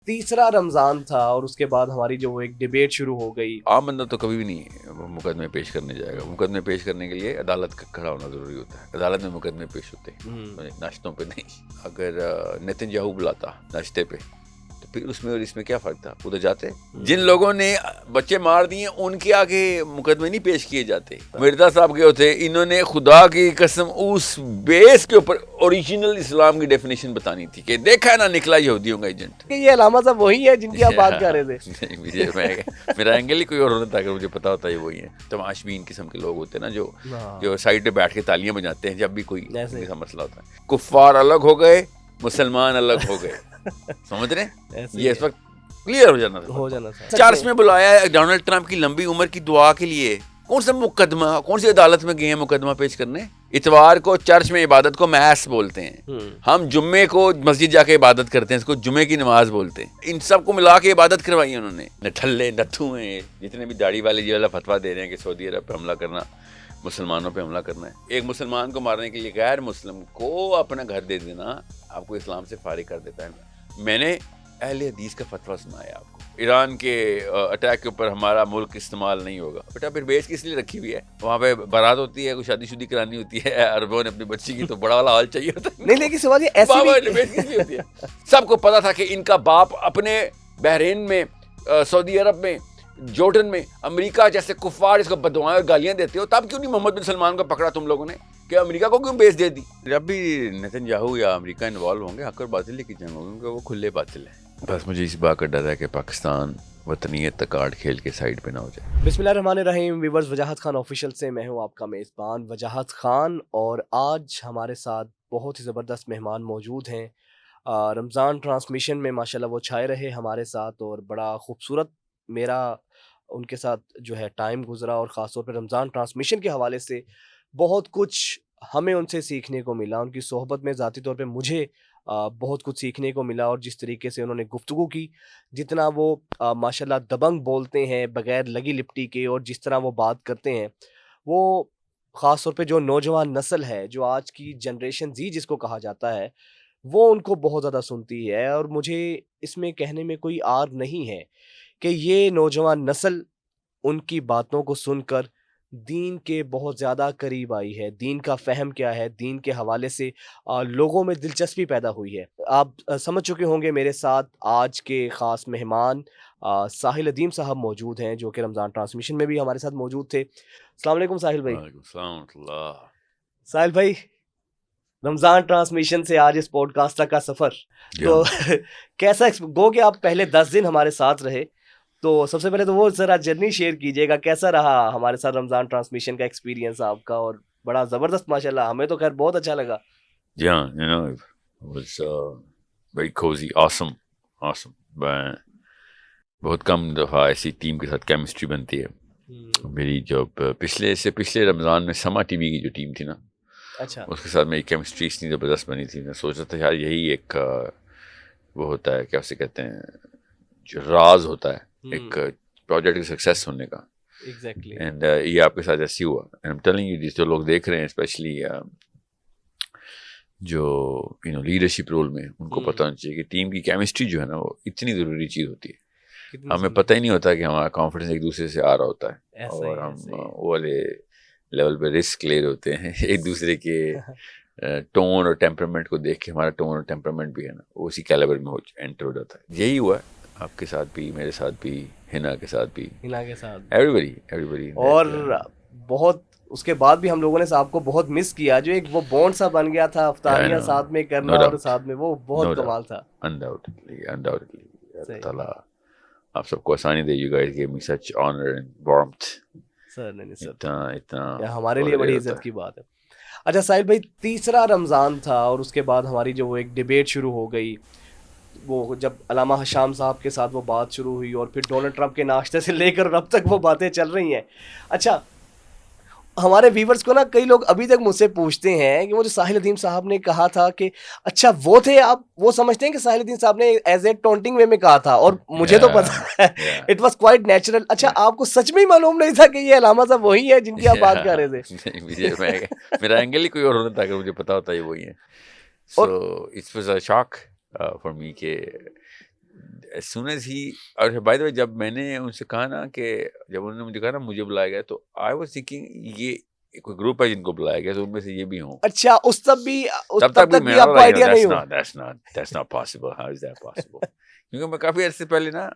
تیسرا رمضان تھا اور اس کے بعد ہماری جو وہ ایک ڈیبیٹ شروع ہو گئی. عام بندہ تو کبھی بھی نہیں مقدمے پیش کرنے جائے گا. مقدمے پیش کرنے کے لیے عدالت کا کھڑا ہونا ضروری ہوتا ہے. عدالت میں مقدمے پیش ہوتے ہیں, ناشتوں پہ نہیں. اگر نیتن یاہو بلاتا ناشتے پہ تو پھر اس میں اور اس میں کیا فرق تھا؟ ادھر جاتے. جن لوگوں نے بچے مار دیے ان کے آگے مقدمے نہیں پیش کیے جاتے. مرزا صاحب کے ہوتے, انہوں نے خدا کی قسم اس بیس کے اوپر اوریجنل اسلام کی ڈیفینیشن بتانی تھی کہ دیکھا ہے نا نکلا یہودیوں کا ایجنٹ. کہ یہ علامہ صاحب وہی ہے جن کی آپ بات کر رہے تھے. میرا اینگل ہی کوئی اور ہوتا اگر مجھے پتا ہوتا ہے وہی ہے. تماش بین قسم کے لوگ ہوتے ہیں نا جو سائڈ پہ بیٹھ کے تالیاں بجاتے ہیں جب بھی کوئی ایسا مسئلہ ہوتا ہے. کفار الگ ہو گئے, مسلمان الگ ہو گئے. سمجھ رہے ہیں یہ اس وقت کلیئر ہو جانا تھا. چرچ میں بلایا ہے ڈونلڈ ٹرمپ کی لمبی عمر کی دعا کے لیے. کون سا مقدمہ, کون سی عدالت میں گئے ہیں مقدمہ پیش کرنے؟ اتوار کو چرچ میں عبادت کو میس بولتے ہیں, ہم جمعے کو مسجد جا کے عبادت کرتے ہیں, اس کو جمعے کی نماز بولتے ہیں. ان سب کو ملا کے عبادت کروائی انہوں نے. نٹھلے نتھو ہیں جتنے بھی داڑھی والے یہ والا فتویٰ دے رہے ہیں کہ سعودی عرب پہ حملہ کرنا, مسلمانوں پہ حملہ کرنا ہے. ایک مسلمان کو مارنے کے لیے غیر مسلم کو اپنا گھر دے دینا آپ کو اسلام سے فارغ کر دیتا ہے. میں نے اہل حدیث کا فتویٰ سنایا آپ کو. ایران کے اٹیک کے اوپر ہمارا ملک استعمال نہیں ہوگا. بیٹا پھر بیس کس لیے رکھی ہوئی ہے؟ وہاں پہ بارات ہوتی ہے, کوئی شادی شدی کرانی ہوتی ہے عربوں نے اپنی بچی کی, تو بڑا والا ہال چاہیے ہوتا ہے. نہیں لیکن سوال یہ ایسی بیس کس لیے ہوتی ہے؟ سب کو پتا تھا کہ ان کا باپ اپنے بحرین میں, سعودی عرب میں, جورڈن میں, امریکہ جیسے کفار اس کو بدوائیں اور گالیاں دیتے ہو, تب کیوں نہیں محمد بن سلمان کو پکڑا تم لوگوں نے کہ امریکہ کو کیوں بیس دے دی؟ جب بھی نیتن یاہو یا امریکہ انوالو ہوں گے حق اور باطل کی جنگ ہوگی, کیونکہ وہ کھلے باطل ہیں. بس مجھے اس بات کا ڈر ہے کہ پاکستان وطنیت تک کارڈ کھیل کے سائڈ پہ نہ ہو جائے. بسم اللہ الرحمن الرحیم. ویورز, وجاہت خان آفیشیل سے میں ہوں آپ کا میزبان وجاہت خان, اور آج ہمارے ساتھ بہت ہی زبردست مہمان موجود ہیں. رمضان ٹرانسمیشن میں ماشاءاللہ وہ چھائے رہے ہمارے ساتھ, اور بڑا خوبصورت میرا ان کے ساتھ جو ہے ٹائم گزرا, اور خاص طور پہ رمضان ٹرانسمیشن کے حوالے سے بہت کچھ ہمیں ان سے سیکھنے کو ملا. ان کی صحبت میں ذاتی طور پہ مجھے بہت کچھ سیکھنے کو ملا, اور جس طریقے سے انہوں نے گفتگو کی, جتنا وہ ماشاءاللہ دبنگ بولتے ہیں بغیر لگی لپٹی کے, اور جس طرح وہ بات کرتے ہیں, وہ خاص طور پہ جو نوجوان نسل ہے, جو آج کی جنریشن زی جس کو کہا جاتا ہے, وہ ان کو بہت زیادہ سنتی ہے. اور مجھے اس میں کہنے میں کوئی عار نہیں ہے کہ یہ نوجوان نسل ان کی باتوں کو سن کر دین کے بہت زیادہ قریب آئی ہے. دین کا فہم کیا ہے, دین کے حوالے سے لوگوں میں دلچسپی پیدا ہوئی ہے. آپ سمجھ چکے ہوں گے میرے ساتھ آج کے خاص مہمان ساحل ادیم صاحب موجود ہیں, جو کہ رمضان ٹرانسمیشن میں بھی ہمارے ساتھ موجود تھے. السلام علیکم ساحل بھائی. وعلیکم السلام ورحمۃ اللہ. ساحل بھائی, رمضان ٹرانسمیشن سے آج اس پوڈ کاسٹ کا سفر تو کیسا گو کہ آپ پہلے 10 دن ہمارے ساتھ رہے, تو سب سے پہلے تو وہ ذرا جرنی شیئر کیجیے گا, کیسا رہا ہمارے ساتھ رمضان ٹرانسمیشن کا ایکسپیرینس آپ کا؟ اور بڑا زبردست ماشاءاللہ, ہمیں تو خیر بہت اچھا لگا. Yeah, you know, it was very cozy, awesome. میں بہت کم دفعہ ایسی ٹیم کے ساتھ کیمسٹری بنتی ہے. میری جو پچھلے رمضان میں سما ٹی وی کی جو ٹیم تھی نا, اچھا, اس کے ساتھ میری کیمسٹری اتنی زبردست بنی تھی. میں سوچ رہا تھا یار یہی ایک وہ ہوتا ہے, کیا اسے کہتے ہیں, جو راز ہوتا ہے ایک پروجیکٹ کے سکسیس ہونے کا. ایگزیکٹلی. اینڈ یہ آپ کے ساتھ ایسی ہوا. اینڈ I'm telling you, جو لوگ دیکھ رہے ہیں اسپیشلی جو لیڈرشپ رول میں, ان کو پتہ ہونا چاہیے کہ ٹیم کی کیمسٹری جو ہے نا وہ اتنی ضروری چیز ہوتی ہے. ہمیں پتہ ہی نہیں ہوتا کہ ہمارا کانفیڈنس ایک دوسرے سے آ رہا ہوتا ہے, اور ہم وہ والے لیول پہ رسک لے رہے ہوتے ہیں ایک دوسرے کے ٹون اور ٹیمپرمنٹ کو دیکھ کے. ہمارا ٹون اور ٹیمپرمنٹ بھی ہے نا وہ اسی کیلیبر میں انٹر ہو جاتا ہے. یہی ہوا آپ کے ساتھ بھی, میرے ساتھ بھی, ہنا کے ساتھ بھی, ایوریبڈی. اور بہت اس کے بعد بھی ہم لوگوں نے صاحب کو بہت مس کیا, جو ایک وہ بونڈ سا بن گیا تھا افطاریاں ساتھ میں کرنا, اور ساتھ میں وہ بہت کمال تھا. undoubtedly اللہ تعالیٰ آپ سب کو آسانی دے. You guys gave me such honor and warmth. اتنا ہمارے لیے بڑی عزت کی بات ہے. اچھا ساحل بھائی, تیسرا رمضان تھا اور اس کے بعد ہماری جو وہ ایک ڈیبیٹ شروع ہو گئی, وہ جب علامہ حشام صاحب کے ساتھ وہ بات شروع ہوئی, اور پھر ڈونلڈ ٹرمپ کے ناشتے سے لے کر اب تک وہ باتیں چل رہی ہیں. اچھا, ہمارے ویورز کو نا کئی لوگ ابھی تک مجھ سے پوچھتے ہیں کہ وہ جو ساحل ادیم صاحب نے کہا تھا کہ اچھا وہ تھے آپ, وہ سمجھتے ہیں کہ ساحل ادیم صاحب نے ایز اے ٹونٹنگ وے میں کہا تھا, اور مجھے تو پتا ہے اٹ واز کوائٹ نیچرل. اچھا, آپ کو سچ میں ہی معلوم نہیں تھا کہ یہ علامہ صاحب وہی ہے جن کی آپ بات کر رہے تھے؟ میرا اینگل ہی کوئی اور ہوتا اگر مجھے پتا ہوتا یہ وہی ہے. So it was a shock for me کہ as soon as he, اور by the way جب میں نے ان سے کہا نا کہ جب انہوں نے مجھے کہا نا مجھے بلایا گیا تو I was thinking یہ کوئی گروپ ہے جن کو بلایا گیا تو ان میں سے یہ بھی ہوں. اچھا اس تب تک بھی آپ کو آئیڈیا نہیں ہو. That's not possible. How is that possible? کیونکہ میں کافی عرصے پہلے نا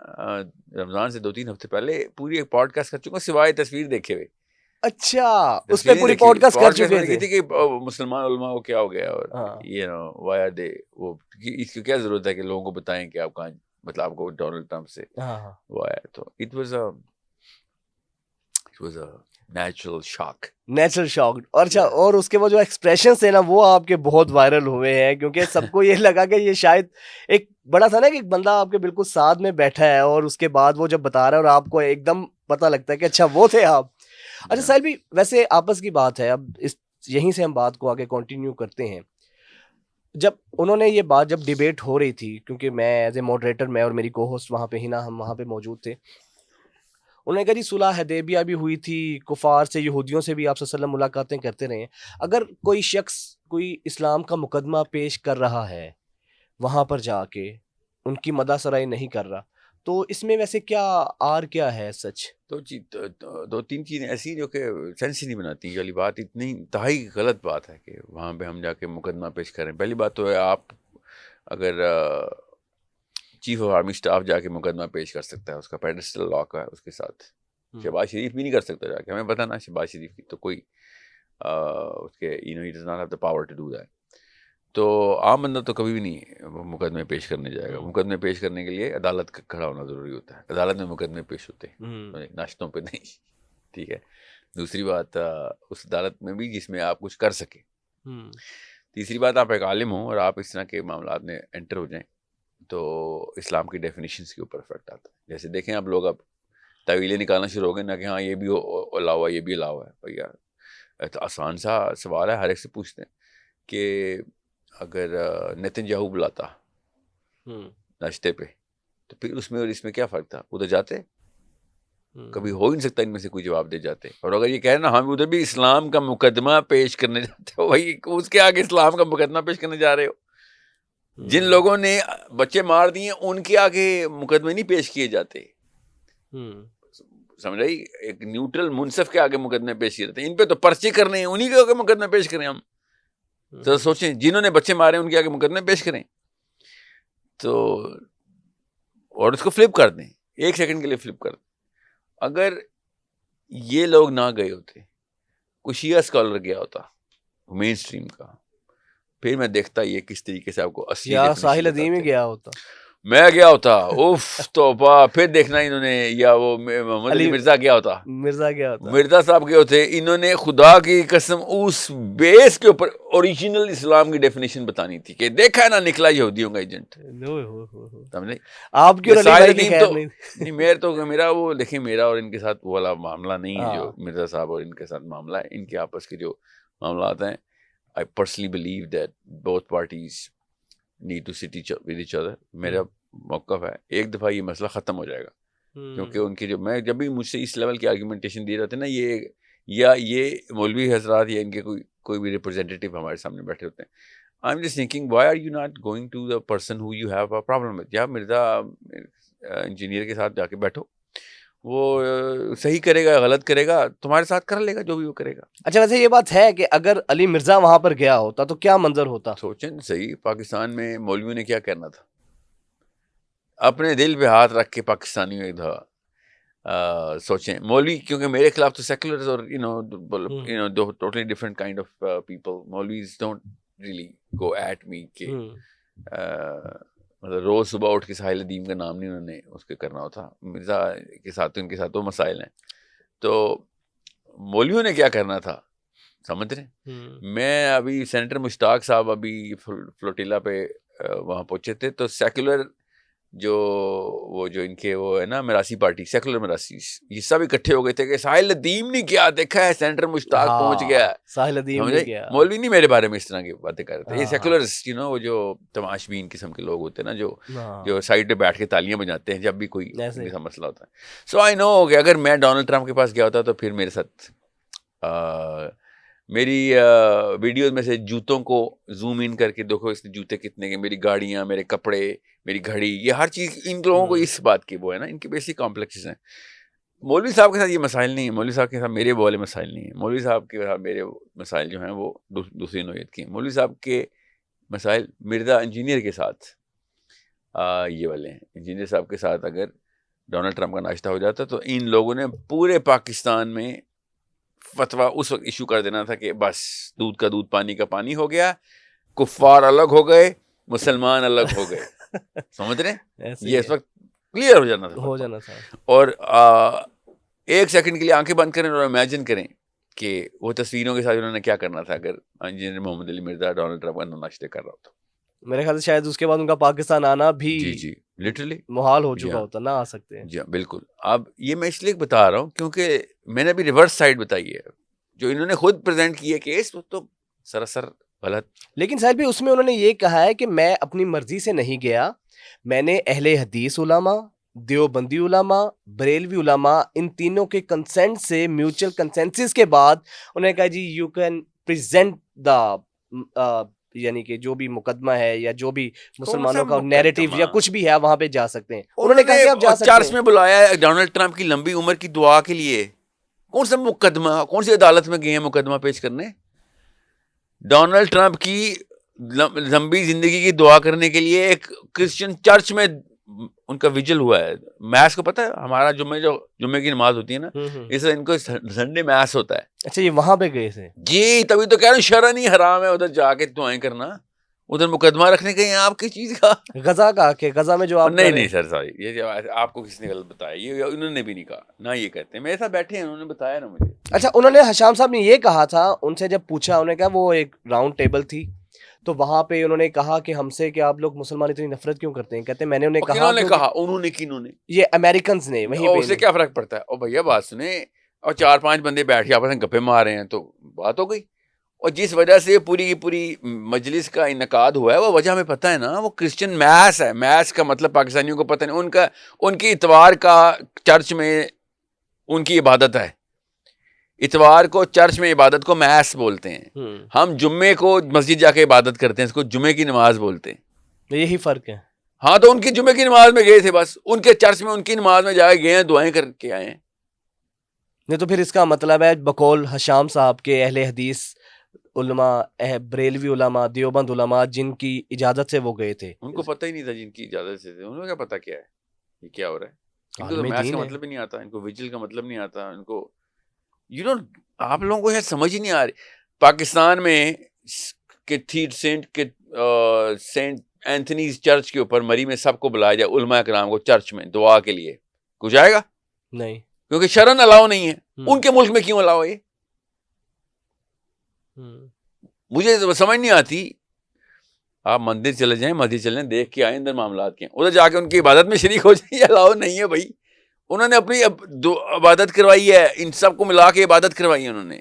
رمضان سے 2-3 ہفتے پہلے پوری ایک پوڈ کاسٹ کر چکا ہوں سوائے تصویر دیکھے ہوئے. اچھا اس پہ پوری پوڈ کاسٹ کر چکے تھے کہ مسلمان علماء کو کیا ہو گیا اور یہ نا why are they وہ اس کی کیا ضرورت ہے کہ لوگوں کو بتائیں کہ آپ کہاں مطلب آپ کو ڈونلڈ ٹرمپ سے وہ آیا. تو it was a نیچرل شاک. اور اچھا اور اس کے وہ جو ایکسپریشنز تھے نا وہ آپ کے بہت وائرل ہوئے ہیں کیونکہ سب کو یہ لگا کہ یہ شاید ایک بڑا تھا نا کہ ایک بندہ آپ کے بالکل ساتھ میں بیٹھا ہے اور اس کے بعد وہ جب بتا رہا ہے اور آپ کو ایک دم پتہ لگتا ہے کہ اچھا وہ تھے آپ. اچھا ساحل بھی ویسے آپس کی بات ہے, اب یہیں سے ہم بات کو آگے کنٹینیو کرتے ہیں. جب انہوں نے یہ بات جب ڈیبیٹ ہو رہی تھی, کیونکہ میں ایز اے ماڈریٹر میں اور میری کو ہوسٹ وہاں پہ ہی نا ہم وہاں پہ موجود تھے, انہوں نے کہا جی صلح حدیبیہ بھی ہوئی تھی, کفار سے یہودیوں سے بھی آپ صلی اللہ علیہ وسلم ملاقاتیں کرتے رہے ہیں, اگر کوئی شخص کوئی اسلام کا مقدمہ پیش کر رہا ہے وہاں پر جا کے ان کی مدح سرائی نہیں کر رہا تو اس میں ویسے کیا ہے سچ؟ تو جی 2-3 چیزیں ایسی جو کہ سینس ہی نہیں بناتی. یہ والی بات اتنی انتہائی غلط بات ہے کہ وہاں پہ ہم جا کے مقدمہ پیش کریں. پہلی بات تو ہے آپ اگر چیف آف آرمی اسٹاف جا کے مقدمہ پیش کر سکتا ہے, اس کا پیڈسٹل لاک ہے اس کے ساتھ. شہباز شریف بھی نہیں کر سکتا جا کے, ہمیں پتہ نا شہباز شریف کی تو کوئی اس کے he does not have the power to do that. تو عام بندہ تو کبھی بھی نہیں مقدمے پیش کرنے جائے گا. مقدمے پیش کرنے کے لیے عدالت کا کھڑا ہونا ضروری ہوتا ہے. عدالت میں مقدمے پیش ہوتے ہیں, ناشتوں پہ نہیں, ٹھیک ہے. دوسری بات اس عدالت میں بھی جس میں آپ کچھ کر سکیں. تیسری بات آپ ایک عالم ہوں اور آپ اس طرح کے معاملات میں انٹر ہو جائیں تو اسلام کی ڈیفینیشنس کے اوپر افیکٹ آتا ہے. جیسے دیکھیں آپ لوگ اب تعویلیں نکالنا شروع ہو گئے نا کہ ہاں یہ بھی الاؤ ہے یہ بھی الاؤ ہے. بھیا تو آسان سا سوال ہے, ہر ایک سے پوچھتے ہیں کہ اگر نیتن یاہو بلاتا ناشتے پہ تو پھر اس میں اور اس میں کیا فرق تھا؟ ادھر جاتے کبھی ہو ہی نہیں سکتا ان میں سے کوئی جواب دے جاتے. اور اگر یہ کہے نا ہم ادھر بھی اسلام کا مقدمہ پیش کرنے جاتے ہو, وہی اس کے آگے اسلام کا مقدمہ پیش کرنے جا رہے ہو. جن لوگوں نے بچے مار دیے ان کے آگے مقدمے نہیں پیش کیے جاتے, سمجھ رہی؟ ایک نیوٹرل منصف کے آگے مقدمے پیش کیے جاتے ہیں. ان پہ تو پرچے کرنے ہیں, انہی کے آگے مقدمے پیش کریں ہم. تو سوچیں جنہوں نے بچے مارے ان کے آگے مقدمے پیش کریں تو, اور اس کو فلپ کر دیں, 1 سیکنڈ کے لیے فلپ کر دیں. اگر یہ لوگ نہ گئے ہوتے, کوئی شیعہ اسکالر گیا ہوتا مین اسٹریم کا, پھر میں دیکھتا یہ کس طریقے سے آپ کو یا ساحل ادیم ہی گیا ہوتا, میں گیا ہوتا اوف توبہ. پھر دیکھنا انہوں نے, یا وہ محمد علی مرزا گیا ہوتا, مرزا صاحب گئے ہوتے, انہوں نے خدا کی قسم اس بیس کے اوپر اوریجنل اسلام کی ڈیفینیشن بتانی تھی کہ دیکھا ہے نا نکلا یہودیوں کا ایجنٹ. آپ کی میرا وہ دیکھیں میرا اور ان کے ساتھ وہ والا معاملہ نہیں ہے جو مرزا صاحب اور ان کے ساتھ معاملہ ہے. ان کے آپس کے جو معاملات ہیں, I personally believe that both parties need to sit with each other. میرا موقف ہے ایک دفعہ یہ مسئلہ ختم ہو جائے گا, کیونکہ ان کی جو میں جب بھی مجھ سے اس لیول کی آرگومنٹیشن دی رہتے ہیں نا, یہ مولوی حضرات یا ان کے کوئی بھی ریپرزینٹیٹیو ہمارے سامنے بیٹھے ہوتے ہیں, I'm just thinking why are you not going to the person who you have a problem with. یا مرزا انجینئر کے ساتھ جا کے بیٹھو, وہ صحیح کرے گا غلط کرے گا تمہارے ساتھ کر لے گا جو بھی وہ کرے گا. اچھا ویسے یہ بات ہے کہ اگر علی مرزا وہاں پر گیا ہوتا تو کیا منظر ہوتا؟ سوچیں صحیح, پاکستان میں مولویوں نے کیا کرنا تھا, اپنے دل پہ ہاتھ رکھ کے پاکستانیوں ایک دفعہ سوچیں. مولوی کیونکہ میرے خلاف تو سیکولرز اور totally different kind of people, مولویز don't really go at me کہ مطلب روز صبح اٹھ کے ساحل ادیم کا نام نہیں انہوں نے اس کے کرنا ہوتا. مرزا کے ساتھ ان کے ساتھ وہ مسائل ہیں. تو مولویوں نے کیا کرنا تھا سمجھ رہے ہیں. میں ابھی سینیٹر مشتاق صاحب ابھی فلوٹیلا پہ وہاں پہنچے تھے, تو سیکولر جو ان کے وہ ہے نا مراسی پارٹی, سیکولر مراسی, یہ سب اکٹھے ہو گئے تھے کہ ساحل ادیم نہیں کیا دیکھا ہے, سینیٹر مشتاق پہنچ گیا, ساحل ادیم نہیں کیا. مولوی نہیں میرے بارے میں اس طرح کی باتیں کر رہے تھے, یہ سیکولرز وہ جو تماش بین قسم کے لوگ ہوتے ہیں نا, جو سائڈ پہ بیٹھ کے تالیاں بجاتے ہیں جب بھی کوئی ایسا مسئلہ ہوتا ہے. سو آئی نو کہ اگر میں ڈونلڈ ٹرمپ کے پاس گیا ہوتا تو پھر میرے ساتھ میری ویڈیوز میں سے جوتوں کو زوم ان کر کے دیکھو اس نے جوتے کتنے کے, میری گاڑیاں, میرے کپڑے, میری گھڑی, یہ ہر چیز ان لوگوں کو اس بات کی وہ ہے نا, ان کے بیسک کمپلیکسز ہیں. مولوی صاحب کے ساتھ یہ مسائل نہیں ہیں, مولوی صاحب کے ساتھ میرے والے مسائل نہیں ہیں, مولوی صاحب کے ساتھ میرے مسائل جو ہیں وہ دوسری نوعیت کے ہیں. مولوی صاحب کے مسائل مرزا انجینئر کے ساتھ یہ والے ہیں. انجینئر صاحب کے ساتھ اگر ڈونلڈ ٹرمپ کا ناشتہ ہو جاتا تو ان لوگوں نے پورے پاکستان میں فتویٰ اس وقت ایشو کر دینا تھا کہ بس دودھ کا دودھ پانی کا پانی ہو گیا, کفار الگ ہو گئے, مسلمان الگ ہو گئے. سمجھ رہے ہیں, یہ اس وقت کلیئر ہو جانا تھا. اور ایک سیکنڈ کے لیے آنکھیں بند کریں اور امیجن کریں کہ وہ تصویروں کے ساتھ انہوں نے کیا کرنا تھا اگر انجینئر محمد علی مرزا ڈونلڈ ٹرمپ کا ناشتے کر رہا ہوتا. میرے خیال سے شاید اس کے بعد ان کا پاکستان آنا بھی جی لٹرلی محال ہو چکا ہوتا, نہ آ سکتے ہیں. جی بالکل. اب یہ میں اس لیے بتا رہا ہوں کیونکہ میں نے ابھی ریورس سائڈ بتائی ہے, جو انہوں نے خود پریزنٹ کی ہے کیس, وہ تو سراسر غلط. لیکن ساحل بھی اس میں انہوں نے یہ کہا ہے کہ میں اپنی مرضی سے نہیں گیا, میں نے اہل حدیث علماء, دیوبندی علماء, بریلوی علماء, ان تینوں کے کنسنٹ سے میوچل کنسنسس کے بعد انہوں نے کہا جی یو کین پریزنٹ دا یعنی کہ جو بھی مقدمہ ہے یا جو بھی مسلمانوں کا نیریٹو یا کچھ بھی ہے وہاں پہ جا سکتے ہیں. انہوں نے کہا کہ آپ جا سکتے ہیں. چرچ میں بلایا ہے ڈونلڈ ٹرمپ کی لمبی عمر کی دعا کے لیے. کون سا مقدمہ, کون سی عدالت میں گئے ہیں مقدمہ پیش کرنے؟ ڈونلڈ ٹرمپ کی لمبی زندگی کی دعا کرنے کے لیے ایک کرسچن چرچ میں ان کا ویجل ہوا ہے. میس کو پتہ ہے, ہمارا جمعے کی نماز ہوتی ہے نا, اس ان کو سنڈے میس ہوتا ہے. اچھا یہ وہاں پہ گئے تھے؟ جی تبھی تو کہہ رہا ہوں شرعن ہی حرام ہے ادھر جا کے دعائیں کرنا, ادھر مقدمہ رکھنے کے ہیں آپ کی چیز کا. غزہ کا کہ غزہ میں جو آپ نہیں سر سوری, یہ آپ کو کسی نے غلط بتایا, یہ انہوں نے بھی نہیں کہا, نہ یہ کہتے ہیں, میرے ساتھ بیٹھے ہیں انہوں نے بتایا نا مجھے. اچھا انہوں نے حشام صاحب نے یہ کہا تھا, ان سے جب پوچھا انہوں نے کہا وہ ایک راؤنڈ ٹیبل تھی تو وہاں پہ انہوں نے کہا کہ ہم سے کہ آپ لوگ مسلمان اتنی نفرت کیوں کرتے ہیں؟ کہتے ہیں میں نے انہوں نے یہ امریکنز نے وہیں پہ. اس سے کیا فرق پڑتا ہے؟ او بھیا بات سنیں, اور 4-5 بندے بیٹھ کے آپس میں گپے مار رہے ہیں تو بات ہو گئی. اور جس وجہ سے پوری کی پوری مجلس کا انعقاد ہوا ہے وہ وجہ ہمیں پتہ ہے نا, وہ کرسچن میس ہے. میس کا مطلب پاکستانیوں کو پتہ نہیں, ان کی اتوار کا چرچ میں ان کی عبادت ہے. اتوار کو چرچ میں عبادت کو میس بولتے ہیں, ہم جمعے کو مسجد جا کے عبادت کرتے ہیں, اس کو جمعے کی نماز بولتے ہیں. یہی فرق ہے. ہاں تو ان کی جمعے کی نماز میں گئے تھے, بس ان کے چرچ میں ان کی نماز میں جا کے گئے ہیں, دعائیں کر کے آئے ہیں. نہیں تو پھر اس کا مطلب ہے بقول حشام صاحب کے اہل حدیث علماء, بریلوی علماء, دیوبند علماء جن کی اجازت سے وہ گئے تھے, ان کو پتہ ہی نہیں تھا جن کی اجازت سے تھے. انہوں نے کیا پتہ کیا ہے یہ کیا ہو رہا ہے. ان کو تو میس کا مطلب ہی نہیں آتا, ان کو ویجل کا مطلب نہیں آتا, ان کو آپ لوگوں کو شاید سمجھ ہی نہیں آ رہی. پاکستان میں سینٹ اینتھنیز چرچ کے اوپر مری میں سب کو بلایا جائے, علماء کرام کو چرچ میں دعا کے لیے, کچھ جائے گا نہیں, کیونکہ شرعن الاؤ نہیں ہے. ان کے ملک میں کیوں الاؤ ہے, مجھے سمجھ نہیں آتی. آپ مندر چلے جائیں, مسجد چلے جائیں, دیکھ کے آئیں اندر معاملات کے, ادھر جا کے ان کی عبادت میں شریک ہو جائیں, یہ الاؤ نہیں ہے بھائی. انہوں نے اپنی عبادت کروائی ہے, ان سب کو ملا کے عبادت کروائی ہے انہوں نے.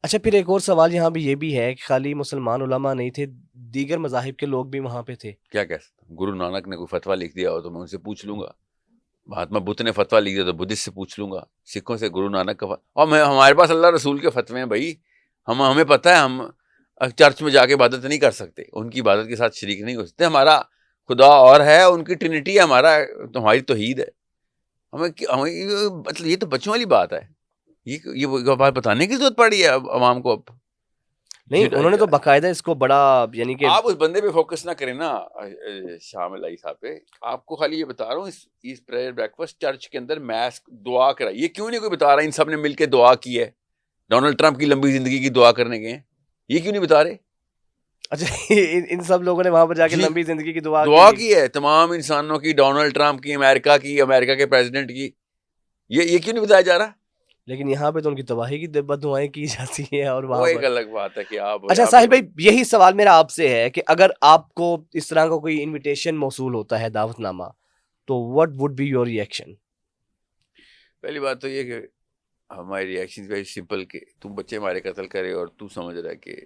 اچھا پھر ایک اور سوال یہاں بھی یہ بھی ہے کہ خالی مسلمان علماء نہیں تھے, دیگر مذاہب کے لوگ بھی وہاں پہ تھے. کیا کہہ سکتا ہوں, گرو نانک نے کوئی فتویٰ لکھ دیا ہو تو میں ان سے پوچھ لوں گا, مہاتما بدھ نے فتویٰ لکھ دیا تو بدھسٹ سے پوچھ لوں گا, سکھوں سے گرو نانک کا اور ہمارے پاس اللہ رسول کے فتوے ہیں بھائی. ہمیں پتہ ہے ہم چرچ میں جا کے عبادت نہیں کر سکتے, ان کی عبادت کے ساتھ شریک نہیں ہو سکتے. ہمارا خدا اور ہے, ان کی ٹرینٹی ہے, ہماری توحید ہے. ہمیں مطلب یہ تو بچوں والی بات ہے, یہ بات بتانے کی ضرورت پڑی ہے عوام کو. اب نہیں انہوں نے تو باقاعدہ اس کو بڑا, یعنی کہ آپ اس بندے پہ فوکس نہ کریں نا شاہ ملائی صاحب پہ. آپ کو خالی یہ بتا رہا ہوں, اس پریئر بریکفاسٹ چرچ کے اندر میس دعا کرائی, یہ کیوں نہیں کوئی بتا رہا ان سب نے مل کے دعا کی ہے, ڈونلڈ ٹرمپ کی لمبی زندگی کی دعا کرنے گئے ہیں, یہ کیوں نہیں بتا رہے؟ اچھا ان سب لوگوں نے وہاں پر جا کے لمبی زندگی کی دعا کی ہے, تمام انسانوں کی, ڈونلڈ ٹرمپ کی, امریکہ کے پریزیڈنٹ کی, یہ کیوں نہیں بتایا جا رہا؟ لیکن یہاں پہ تو ان کی تباہی کی بد دعائیں کی جاتی ہیں, اور وہ ایک الگ بات ہے کہ آپ. اچھا ساحل بھائی یہی سوال میرا آپ سے ہے کہ اگر آپ کو اس طرح کا کوئی انویٹیشن موصول ہوتا ہے, دعوت نامہ, تو what would be your reaction؟ پہلی بات تو یہ کہ ہماری ریئیکشن ویری سمپل کہ تم بچے ہمارے قتل کرے اور تو سمجھ رہا ہے کہ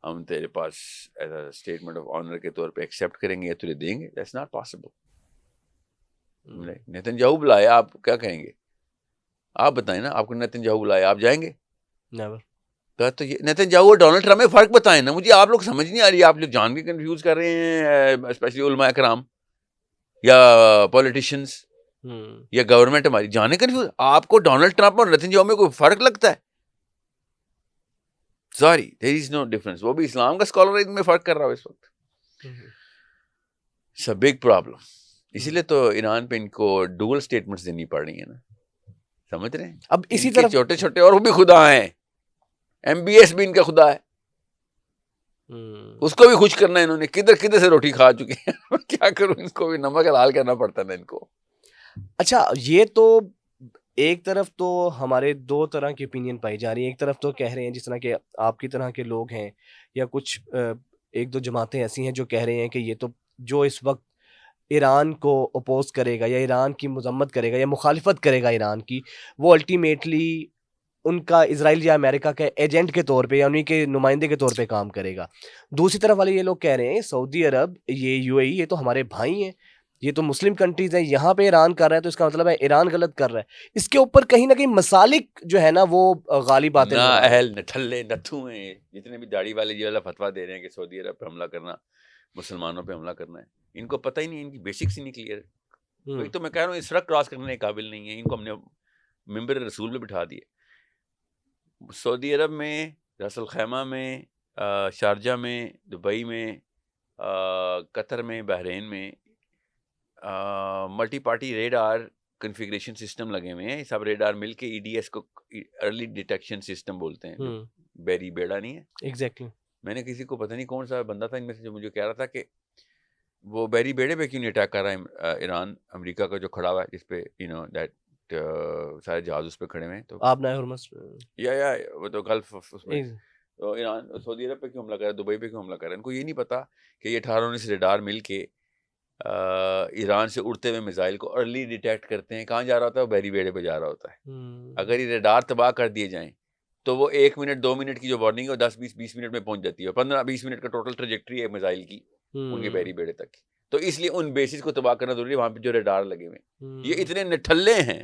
ہم تیرے پاس as a statement of honour کے طور پہ ایکسیپٹ کریں گے یا تجھے دیں گے. That's not possible. Nitin Yahoo بلایا, آپ کیا کہیں گے؟ آپ بتائیں نا, آپ کو نیتن یاہو بلایا, آپ جائیں گے؟ نیور. تو یہ نیتن یاہو اور ڈونلڈ ٹرمپ میں فرق بتائیں نا مجھے. آپ لوگ سمجھ نہیں آ رہی, آپ لوگ جان کے کنفیوز کر رہے ہیں, اسپیشلی علماء کرام یا پولیٹیشینس یا گورنمنٹ ہماری جانے کنفیوز. آپ کو ڈونلڈ ٹرمپ اور نیتن یاہو میں کوئی فرق لگتا ہے؟ سوری, دیر از نو ڈفرنس. وہ بھی اسلام کا اسکالر ہے, ان میں فرق کر رہا ہو اس وقت. It's a big problem. اسی لیے تو ایران پہ ان کو ڈوئل اسٹیٹمنٹس دینی پڑ رہی ہیں نا, سمجھ رہے ہیں. اب اسی طرح چھوٹے چھوٹے اور وہ بھی خدا ہیں, ایم بی ایس بھی ان کا خدا ہے, اس کو بھی خوش کرنا ہے انہوں نے. کدھر کدھر سے روٹی کھا چکے ہیں. کیا کروں, ان کو بھی نمک حلال کرنا پڑتا نا ان کو. اچھا, یہ تو ایک طرف تو ہمارے دو طرح کی اوپینین پائی جا رہی ہیں. ایک طرف تو کہہ رہے ہیں جس طرح کہ آپ کی طرح کے لوگ ہیں, یا کچھ ایک دو جماعتیں ایسی ہیں جو کہہ رہے ہیں کہ یہ تو جو اس وقت ایران کو اپوز کرے گا یا ایران کی مذمت کرے گا یا مخالفت کرے گا ایران کی, وہ الٹیمیٹلی ان کا اسرائیل یا امریکہ کے ایجنٹ کے طور پہ یا انہیں کے نمائندے کے طور پہ کام کرے گا. دوسری طرف والے یہ لوگ کہہ رہے ہیں سعودی عرب, یہ یو اے ای, یہ تو ہمارے بھائی ہیں, یہ تو مسلم کنٹریز ہیں, یہاں پہ ایران کر رہا ہے تو اس کا مطلب ہے ایران غلط کر رہا ہے. اس کے اوپر کہیں نہ کہیں مسالک جو ہے نا وہ غالب آتے ہیں. اہل نٹھلے نتھو ہیں جتنے بھی داڑھی والے یہ والا فتویٰ دے رہے ہیں کہ سعودی عرب پہ حملہ کرنا, مسلمانوں پہ حملہ کرنا ہے. ان کو پتہ ہی نہیں, ان کی بیسکس ہی نہیں کلیئر. ایک تو میں کہہ رہا ہوں اس سڑک کراس کرنے کے قابل نہیں ہے. ان کو ہم نے ممبر رسول میں بٹھا دیے. سعودی عرب میں, راس الخیمہ میں, شارجہ میں, دبئی میں, قطر میں, بحرین میں multi party radar configuration system لگے ہوئے ہیں. سب ریڈار مل کے ای ڈی ایس کو ارلی ڈیٹیکشن سسٹم بولتے ہیں. بیری بیڑا نہیں ہے ایگزیکٹلی. میں نے کسی کو پتہ نہیں کون سا بندہ تھا ان میں سے جو مجھے کہہ رہا تھا کہ وہ بیری بیڑے پہ کیوں نہیں اٹیک کر رہا ہے ایران, امریکہ کا جو کھڑا ہوا ہے جس پہ دیٹ سارے جہاز اس پہ کھڑے ہوئے ہیں. تو آپ نہ ہرمس یا وہ تو گلف اس میں, تو ایران سعودی عرب پہ کیوں حملہ کر رہا ہے, دبئی پہ کیوں حملہ کر رہا ہے. ان کو یہ نہیں پتا کہ یہ 18-19 ریڈار مل کے ایران سے اڑتے ہوئے میزائل کو ارلی ڈیٹیکٹ کرتے ہیں. کہاں جا رہا ہوتا ہے, وہ بیری بیڑے پہ جا رہا ہوتا ہے. اگر یہ ریڈار تباہ کر دیے جائیں تو وہ 1 منٹ 2 منٹ کی جو وارننگ ہے 10-20 منٹ میں پہنچ جاتی ہے. 15-20 منٹ کا ٹوٹل ٹریجیکٹری ہے میزائل کی ان کے بیری بیڑے تک. تو اس لیے ان بیسز کو تباہ کرنا ضروری ہے وہاں پہ جو ریڈار لگے ہوئے ہیں. یہ اتنے نٹھلے ہیں,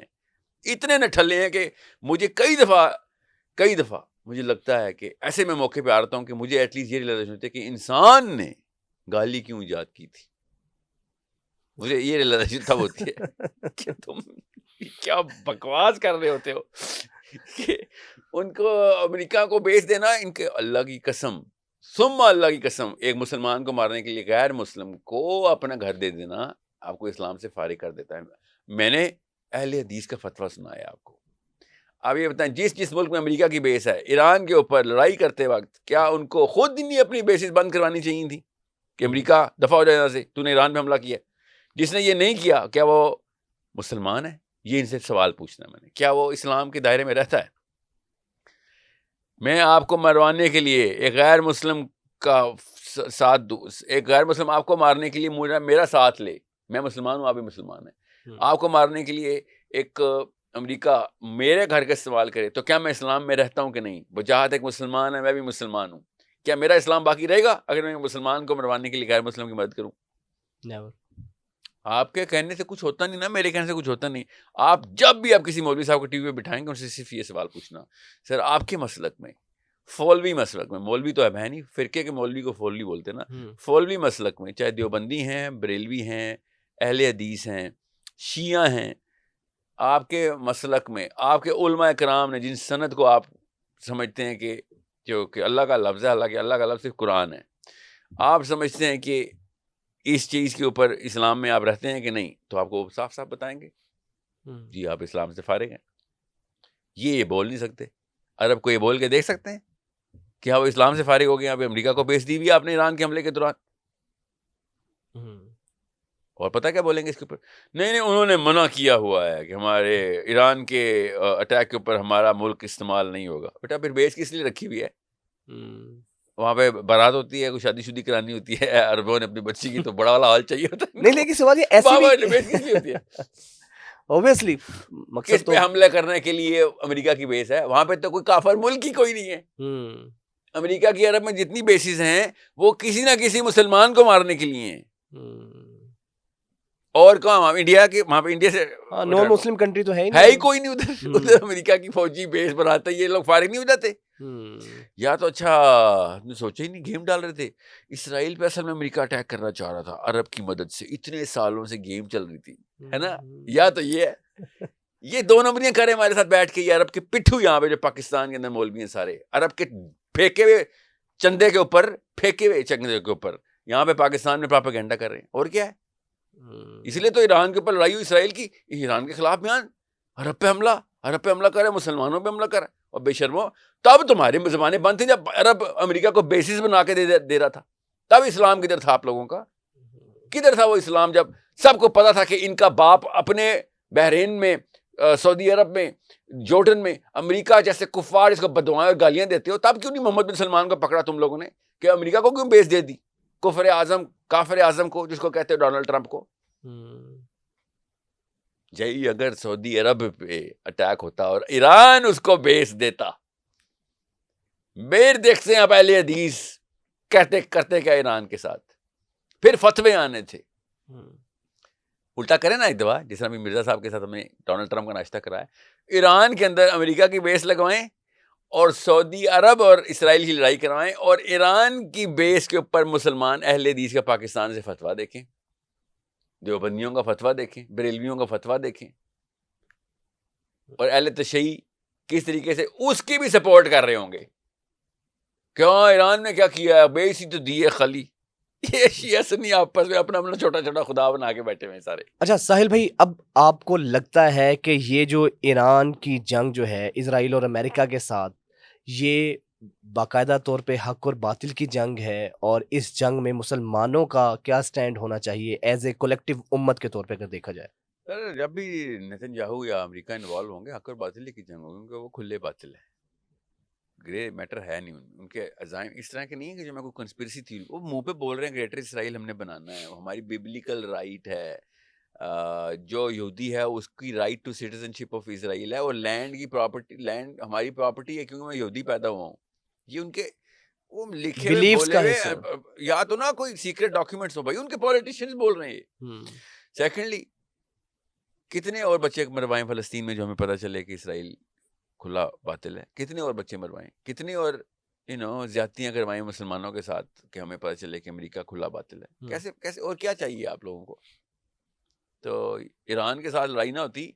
اتنے نٹھلے ہیں کہ مجھے کئی دفعہ مجھے لگتا ہے کہ ایسے میں موقع پہ آ رہتا ہوں کہ مجھے ایٹ لیسٹ یہ ریئلائزیشن ہوتی ہے کہ انسان نے گالی کیوں ایجاد کی تھی. مجھے یہ ریئلائزیشن تب ہوتی ہے کہ تم کیا بکواس کر رہے ہوتے ہو کہ ان کو امریکہ کو بیچ دینا. ان کے اللہ کی قسم, ثم اللہ کی قسم, ایک مسلمان کو مارنے کے لیے غیر مسلم کو اپنا گھر دے دینا آپ کو اسلام سے فارغ کر دیتا ہے. میں نے اہل حدیث کا فتویٰ سنا ہے آپ کو. آپ یہ بتائیں جس ملک میں امریکہ کی بیس ہے, ایران کے اوپر لڑائی کرتے وقت کیا ان کو خود نہیں اپنی بیسز بند کروانی چاہیے تھی کہ امریکہ دفاع ہو جائے یہاں سے, تو نے ایران پہ حملہ کیا. جس نے یہ نہیں کیا کیا وہ مسلمان ہے؟ یہ ان سے سوال پوچھنا میں نے. کیا وہ اسلام کے دائرے میں رہتا ہے؟ میں آپ کو مروانے کے لیے ایک غیر مسلم کا ساتھ دوں, ایک غیر مسلم آپ کو مارنے کے لیے میرا ساتھ لے, میں مسلمان ہوں آپ بھی مسلمان ہیں, آپ کو مارنے کے لیے ایک امریکہ میرے گھر کا استعمال کرے, تو کیا میں اسلام میں رہتا ہوں کہ نہیں؟ وجاہت ایک مسلمان ہے, میں بھی مسلمان ہوں. کیا میرا اسلام باقی رہے گا اگر میں مسلمان کو مروانے کے لیے غیر مسلم کی مدد کروں؟ نیور. آپ کے کہنے سے کچھ ہوتا نہیں نا, میرے کہنے سے کچھ ہوتا نہیں. آپ جب بھی آپ کسی مولوی صاحب کو ٹی وی پہ بٹھائیں گے ان سے صرف یہ سوال پوچھنا, سر آپ کے مسلک میں, فولوی مسلک میں, مولوی تو ہے نہیں, فرقے کے مولوی کو فولوی بولتے نا, فولوی مسلک میں چاہے دیوبندی ہیں, بریلوی ہیں, اہل حدیث ہیں, شیعہ ہیں, آپ کے مسلک میں آپ کے علماء کرام نے جن سند کو آپ سمجھتے ہیں کہ جو کہ اللہ کا لفظ ہے, حالانکہ اللہ کا لفظ صرف قرآن ہے, آپ سمجھتے ہیں کہ اس چیز کے اوپر اسلام میں آپ رہتے ہیں کہ نہیں, تو آپ کو صاف صاف بتائیں گے جی آپ اسلام سے فارغ ہیں. یہ بول نہیں سکتے. عرب کو یہ بول کے دیکھ سکتے ہیں کہ ہاں وہ اسلام سے فارغ ہو گئے, یہاں پہ امریکہ کو بیچ دی ہوئی آپ نے ایران کے حملے کے دوران. اور پتہ کیا بولیں گے اس کے اوپر؟ نہیں انہوں نے منع کیا ہوا ہے کہ ہمارے ایران کے اٹیک کے اوپر ہمارا ملک استعمال نہیں ہوگا. بیٹا پھر بیس کس لیے رکھی ہوئی ہے؟ وہاں پہ بارات ہوتی ہے, کوئی شادی شدی کرانی ہوتی ہے عربوں نے اپنی بچی کی, تو بڑا والا ہال چاہیے ہوتا ہے. نہیں لیکن سوال یہ ایسے بیس کس لیے ہوتی ہے؟ اوبویسلی کس پہ حملے کرنے کے لیے امریکہ کی بیس ہے؟ وہاں پہ تو کوئی کافر ملک ہی کوئی نہیں ہے. امریکہ کی عرب میں جتنی بیسز ہیں وہ کسی نہ کسی مسلمان کو مارنے کے لیے ہیں. اور کہاں وہاں انڈیا کے وہاں پہ انڈیا سے نان مسلم کنٹری تو ہے ہی کوئی نہیں ادھر. ادھر امریکہ کی فوجی بیس بناتے یہ لوگ فارغ نہیں ہو جاتے. یا تو اچھا نے سوچا ہی نہیں, گیم ڈال رہے تھے. اسرائیل پہ اصل میں امریکہ اٹیک کرنا چاہ رہا تھا عرب کی مدد سے, اتنے سالوں سے گیم چل رہی تھی ہے نا. یا تو یہ ہے, یہ دو نمبریاں کریں ہمارے ساتھ بیٹھ کے, یہ عرب کے پٹھو یہاں پہ جو پاکستان کے اندر مولوی ہیں سارے عرب کے پھینکے ہوئے چندے کے اوپر, پھینکے ہوئے چندے کے اوپر یہاں پہ پاکستان میں پراپیگنڈا کر رہے ہیں. اور کیا ہے, اس لیے تو ایران کے اوپر لڑائی ہوئی اسرائیل کی, ایران کے خلاف بیان, عرب پہ حملہ کرے, مسلمانوں پہ حملہ کرے. اور بے شرمو, تب تمہاری زبانیں بند تھیں جب عرب امریکہ کو بیسس بنا کے دے رہا تھا. تب اسلام کدھر تھا آپ لوگوں کا, کدھر تھا وہ اسلام جب سب کو پتا تھا کہ ان کا باپ اپنے بحرین میں, سعودی عرب میں, جورڈن میں امریکہ جیسے کفار اس کو بددعائیں اور گالیاں دیتے ہو. تب کیوں نہیں محمد بن سلمان کو پکڑا تم لوگوں نے, کہ امریکہ کو کیوں بیس دے دی, کافر اعظم کو جس کو کہتے ہیں ڈونلڈ ٹرمپ کو. جی اگر سعودی عرب پہ اٹیک ہوتا اور ایران اس کو بیس دیتا, میر دیکھتے ہیں آپ اہل حدیث کرتے کیا ایران کے ساتھ, پھر فتوے آنے تھے. الٹا کریں نا ایک دفعہ, جس طرح مرزا صاحب کے ساتھ ہم نے ڈونلڈ ٹرمپ کا ناشتہ کرایا, ایران کے اندر امریکہ کی بیس لگوائیں اور سعودی عرب اور اسرائیل کی لڑائی کروائیں, اور ایران کی بیس کے اوپر مسلمان اہل حدیث کا پاکستان سے فتویٰ دیکھیں, دیوبندیوں کا فتویٰ دیکھیں, بریلویوں کا فتویٰ دیکھیں, اور اہل تشیع کس طریقے سے اس کی بھی سپورٹ کر رہے ہوں گے. کیوں ایران نے کیا کیا ہے, بیس ہی تو دی ہے خالی. یہ شیعہ سنی آپس میں اپنا چھوٹا چھوٹا خدا بنا کے بیٹھے ہوئے سارے. اچھا ساحل بھائی, اب آپ کو لگتا ہے کہ یہ جو ایران کی جنگ جو ہے اسرائیل اور امریکہ کے ساتھ, یہ باقاعدہ طور پہ حق اور باطل کی جنگ ہے, اور اس جنگ میں مسلمانوں کا کیا سٹینڈ ہونا چاہیے ایز اے کولیکٹیو امت کے طور پہ اگر دیکھا جائے؟ سر جب بھی نیتن یاہو یا امریکہ انوالو ہوں گے, حق اور باطل کی جنگ ہوگی, کیونکہ وہ کھلے باطل ہے, گرے میٹر ہے نہیں. ان کے عزائم اس طرح کے نہیں ہے کہ جو میں کوئی کنسپریسی تھی, وہ منہ پہ بول رہے ہیں گریٹر اسرائیل ہم نے بنانا ہے, ہماری بیبلیکل رائٹ ہے. جو یہودی ہے اس کی right to citizenship of Israel ہے, اور لینڈ کی پراپرٹی, لینڈ ہماری پراپرٹی ہے کیونکہ میں یہودی پیدا ہوا ہوں. یہ ان کے وہ لکھے ہوئے بولے ہوئے, یا تو نہ کوئی سیکرٹ ڈاکیومنٹس ہو بھائی, ان کے پولیٹیشینز بول رہے ہیں. سیکنڈلی, کتنے اور بچے مروائیں فلسطین میں جو ہمیں پتہ چلے کہ اسرائیل کھلا باطل ہے, کتنے اور بچے مروائیں, کتنی اور زیادتیاں کروائیں مسلمانوں کے ساتھ کہ ہمیں پتہ چلے کہ امریکہ کھلا باطل ہے. کیسے اور کیا چاہیے آپ لوگوں کو؟ تو ایران کے ساتھ لڑائی نہ ہوتی,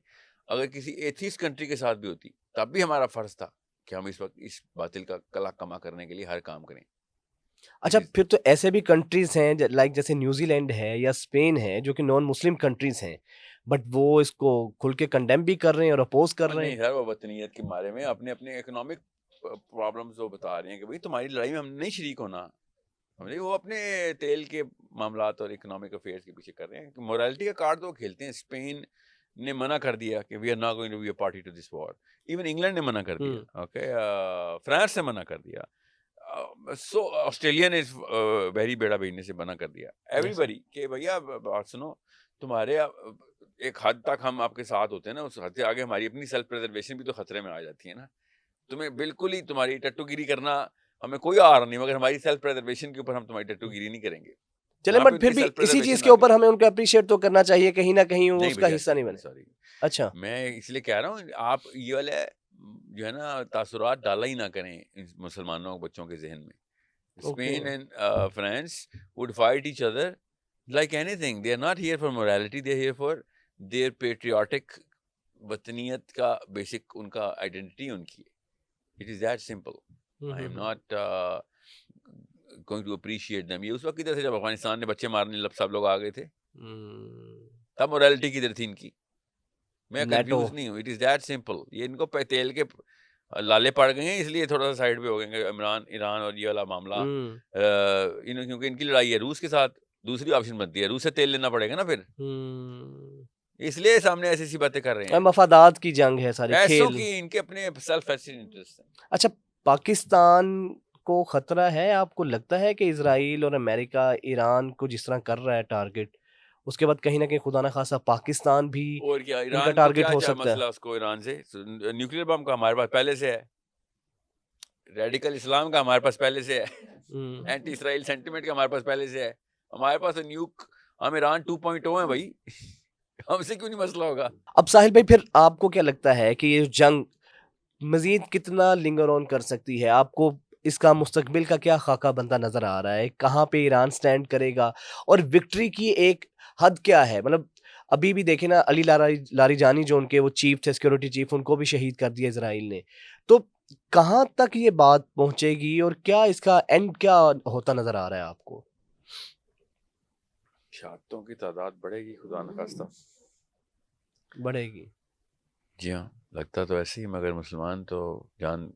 اگر کسی ایتھیسٹ کنٹری کے ساتھ بھی ہوتی تب بھی ہمارا فرض تھا کہ ہم اس وقت اس باطل کا کلا کما کرنے کے لیے ہر کام کریں. اچھا پھر تو ایسے بھی کنٹریز ہیں لائک جیسے نیوزی لینڈ ہے یا اسپین ہے جو کہ نان مسلم کنٹریز ہیں, بٹ وہ اس کو کھل کے کنڈیم بھی کر رہے ہیں اور اپوز کر رہے ہیں. نہیں سر, وہ وطنیت کے بارے میں اپنے اکنامک پرابلمز وہ بتا رہے ہیں کہ بھئی تمہاری لڑائی میں ہم نہیں شریک ہونا. وہ اپنے تیل کے معاملات اور اکنامک افیئرس کے پیچھے کر رہے ہیں. مورالٹی کا کارڈ تو وہ کھیلتے ہیں. اسپین نے منع کر دیا کہ we are not going to be a party to this war. Even England نے منع کر دیا, اوکے, فرانس نے منع کر دیا, سو آسٹریلیا نے بحری بیڑا بھیجنے سے منع کر دیا. ایوری بڈی کہ بھیا بات سنو, تمہارے ایک حد تک ہم آپ کے ساتھ ہوتے ہیں نا, اس حد سے آگے ہماری اپنی سیلف پریزرویشن بھی تو خطرے میں آ جاتی ہے نا. تمہیں بالکل ہی تمہاری ٹٹو گیری کرنا ہمیں کوئی آر نہیں, مگر ہماری سیلف پریزرویشن کے اوپر ہم تمہاری ٹٹو گیری نہیں کریں گے. چلیں بٹ پھر بھی اسی چیز کے اوپر ہمیں ان کو اپریشیٹ تو کرنا چاہیے, کہیں نہ کہیں وہ اس کا حصہ نہیں بنے. سوری, اچھا میں اس لیے کہہ رہا ہوں آپ یہ والے جو ہے نا تاثرات ڈالا ہی نہ کریں مسلمانوں بچوں کے ذہن میں. Spain and France would fight each other like anything. They are not here for morality, they are here for their patriotic وطنیت کا بیسک ان کا آئیڈینٹی ان کی. It is that simple. I am not going to appreciate them. یہ اس وقت کدھر سے جب افغانستان نے بچے مارنے سب لوگ آ گئے تھے, تب مورالٹی کدھر تھی ان کی؟ میں کنفیوز نہیں ہوں. It is that simple. یہ ان کو تیل کے لالے پڑ گئے ہیں, اس لیے تھوڑا سا سائڈ پہ ہو گئے ہیں ایران اور یہ والا معاملہ, کیونکہ ان کی لڑائی ہے روس کے ساتھ. دوسری آپشن بنتی ہے روس سے تیل لینا پڑے گا نا, پھر اس لیے سامنے ایسی ایسی باتیں کر رہے ہیں. مفادات کی جنگ ہے ساری, پیسوں کی, ان کے اپنے سیلف انٹرسٹ ہیں. اچھا پاکستان کو خطرہ ہے, آپ کو لگتا ہے کہ اسرائیل اور امریکہ ایران کو جس طرح کر رہا ہے ٹارگٹ, اس کے بعد کہیں نہ کہیں خدا نہ خاصا پاکستان بھی اور کیا ان کا ٹارگٹ ہو سکتا ہے؟ مسئلہ اس کو ایران سے نیوکلیر بم کا ہمارے پاس پہلے سے ہے, ریڈیکل اسلام کا ہمارے پاس پہلے سے ہے, اینٹی اسرائیل سینٹیمنٹ کا ہمارے پاس پہلے سے ہے. ہمارے پاس نیوک ہم ایران 2.0 ہیں بھائی, ہم سے کیوں نہیں مسئلہ ہوگا. اب ساحل بھائی پھر آپ کو کیا لگتا ہے کہ یہ جنگ مزید کتنا لنگر آن کر سکتی ہے؟ آپ کو اس کا مستقبل کا کیا خاکہ بنتا نظر آ رہا ہے؟ کہاں پہ ایران سٹینڈ کرے گا اور وکٹری کی ایک حد کیا ہے؟ مطلب ابھی بھی دیکھیں نا, علی لاریجانی جو ان کے وہ چیف تھے, سیکورٹی چیف, ان کو بھی شہید کر دیا اسرائیل نے. تو کہاں تک یہ بات پہنچے گی اور کیا اس کا اینڈ کیا ہوتا نظر آ رہا ہے آپ کو؟ شہادتوں کی تعداد بڑھے گی, خدا نخواستہ بڑھے گی. جی ہاں, لگتا تو ایسے ہی, مگر مسلمان تو جان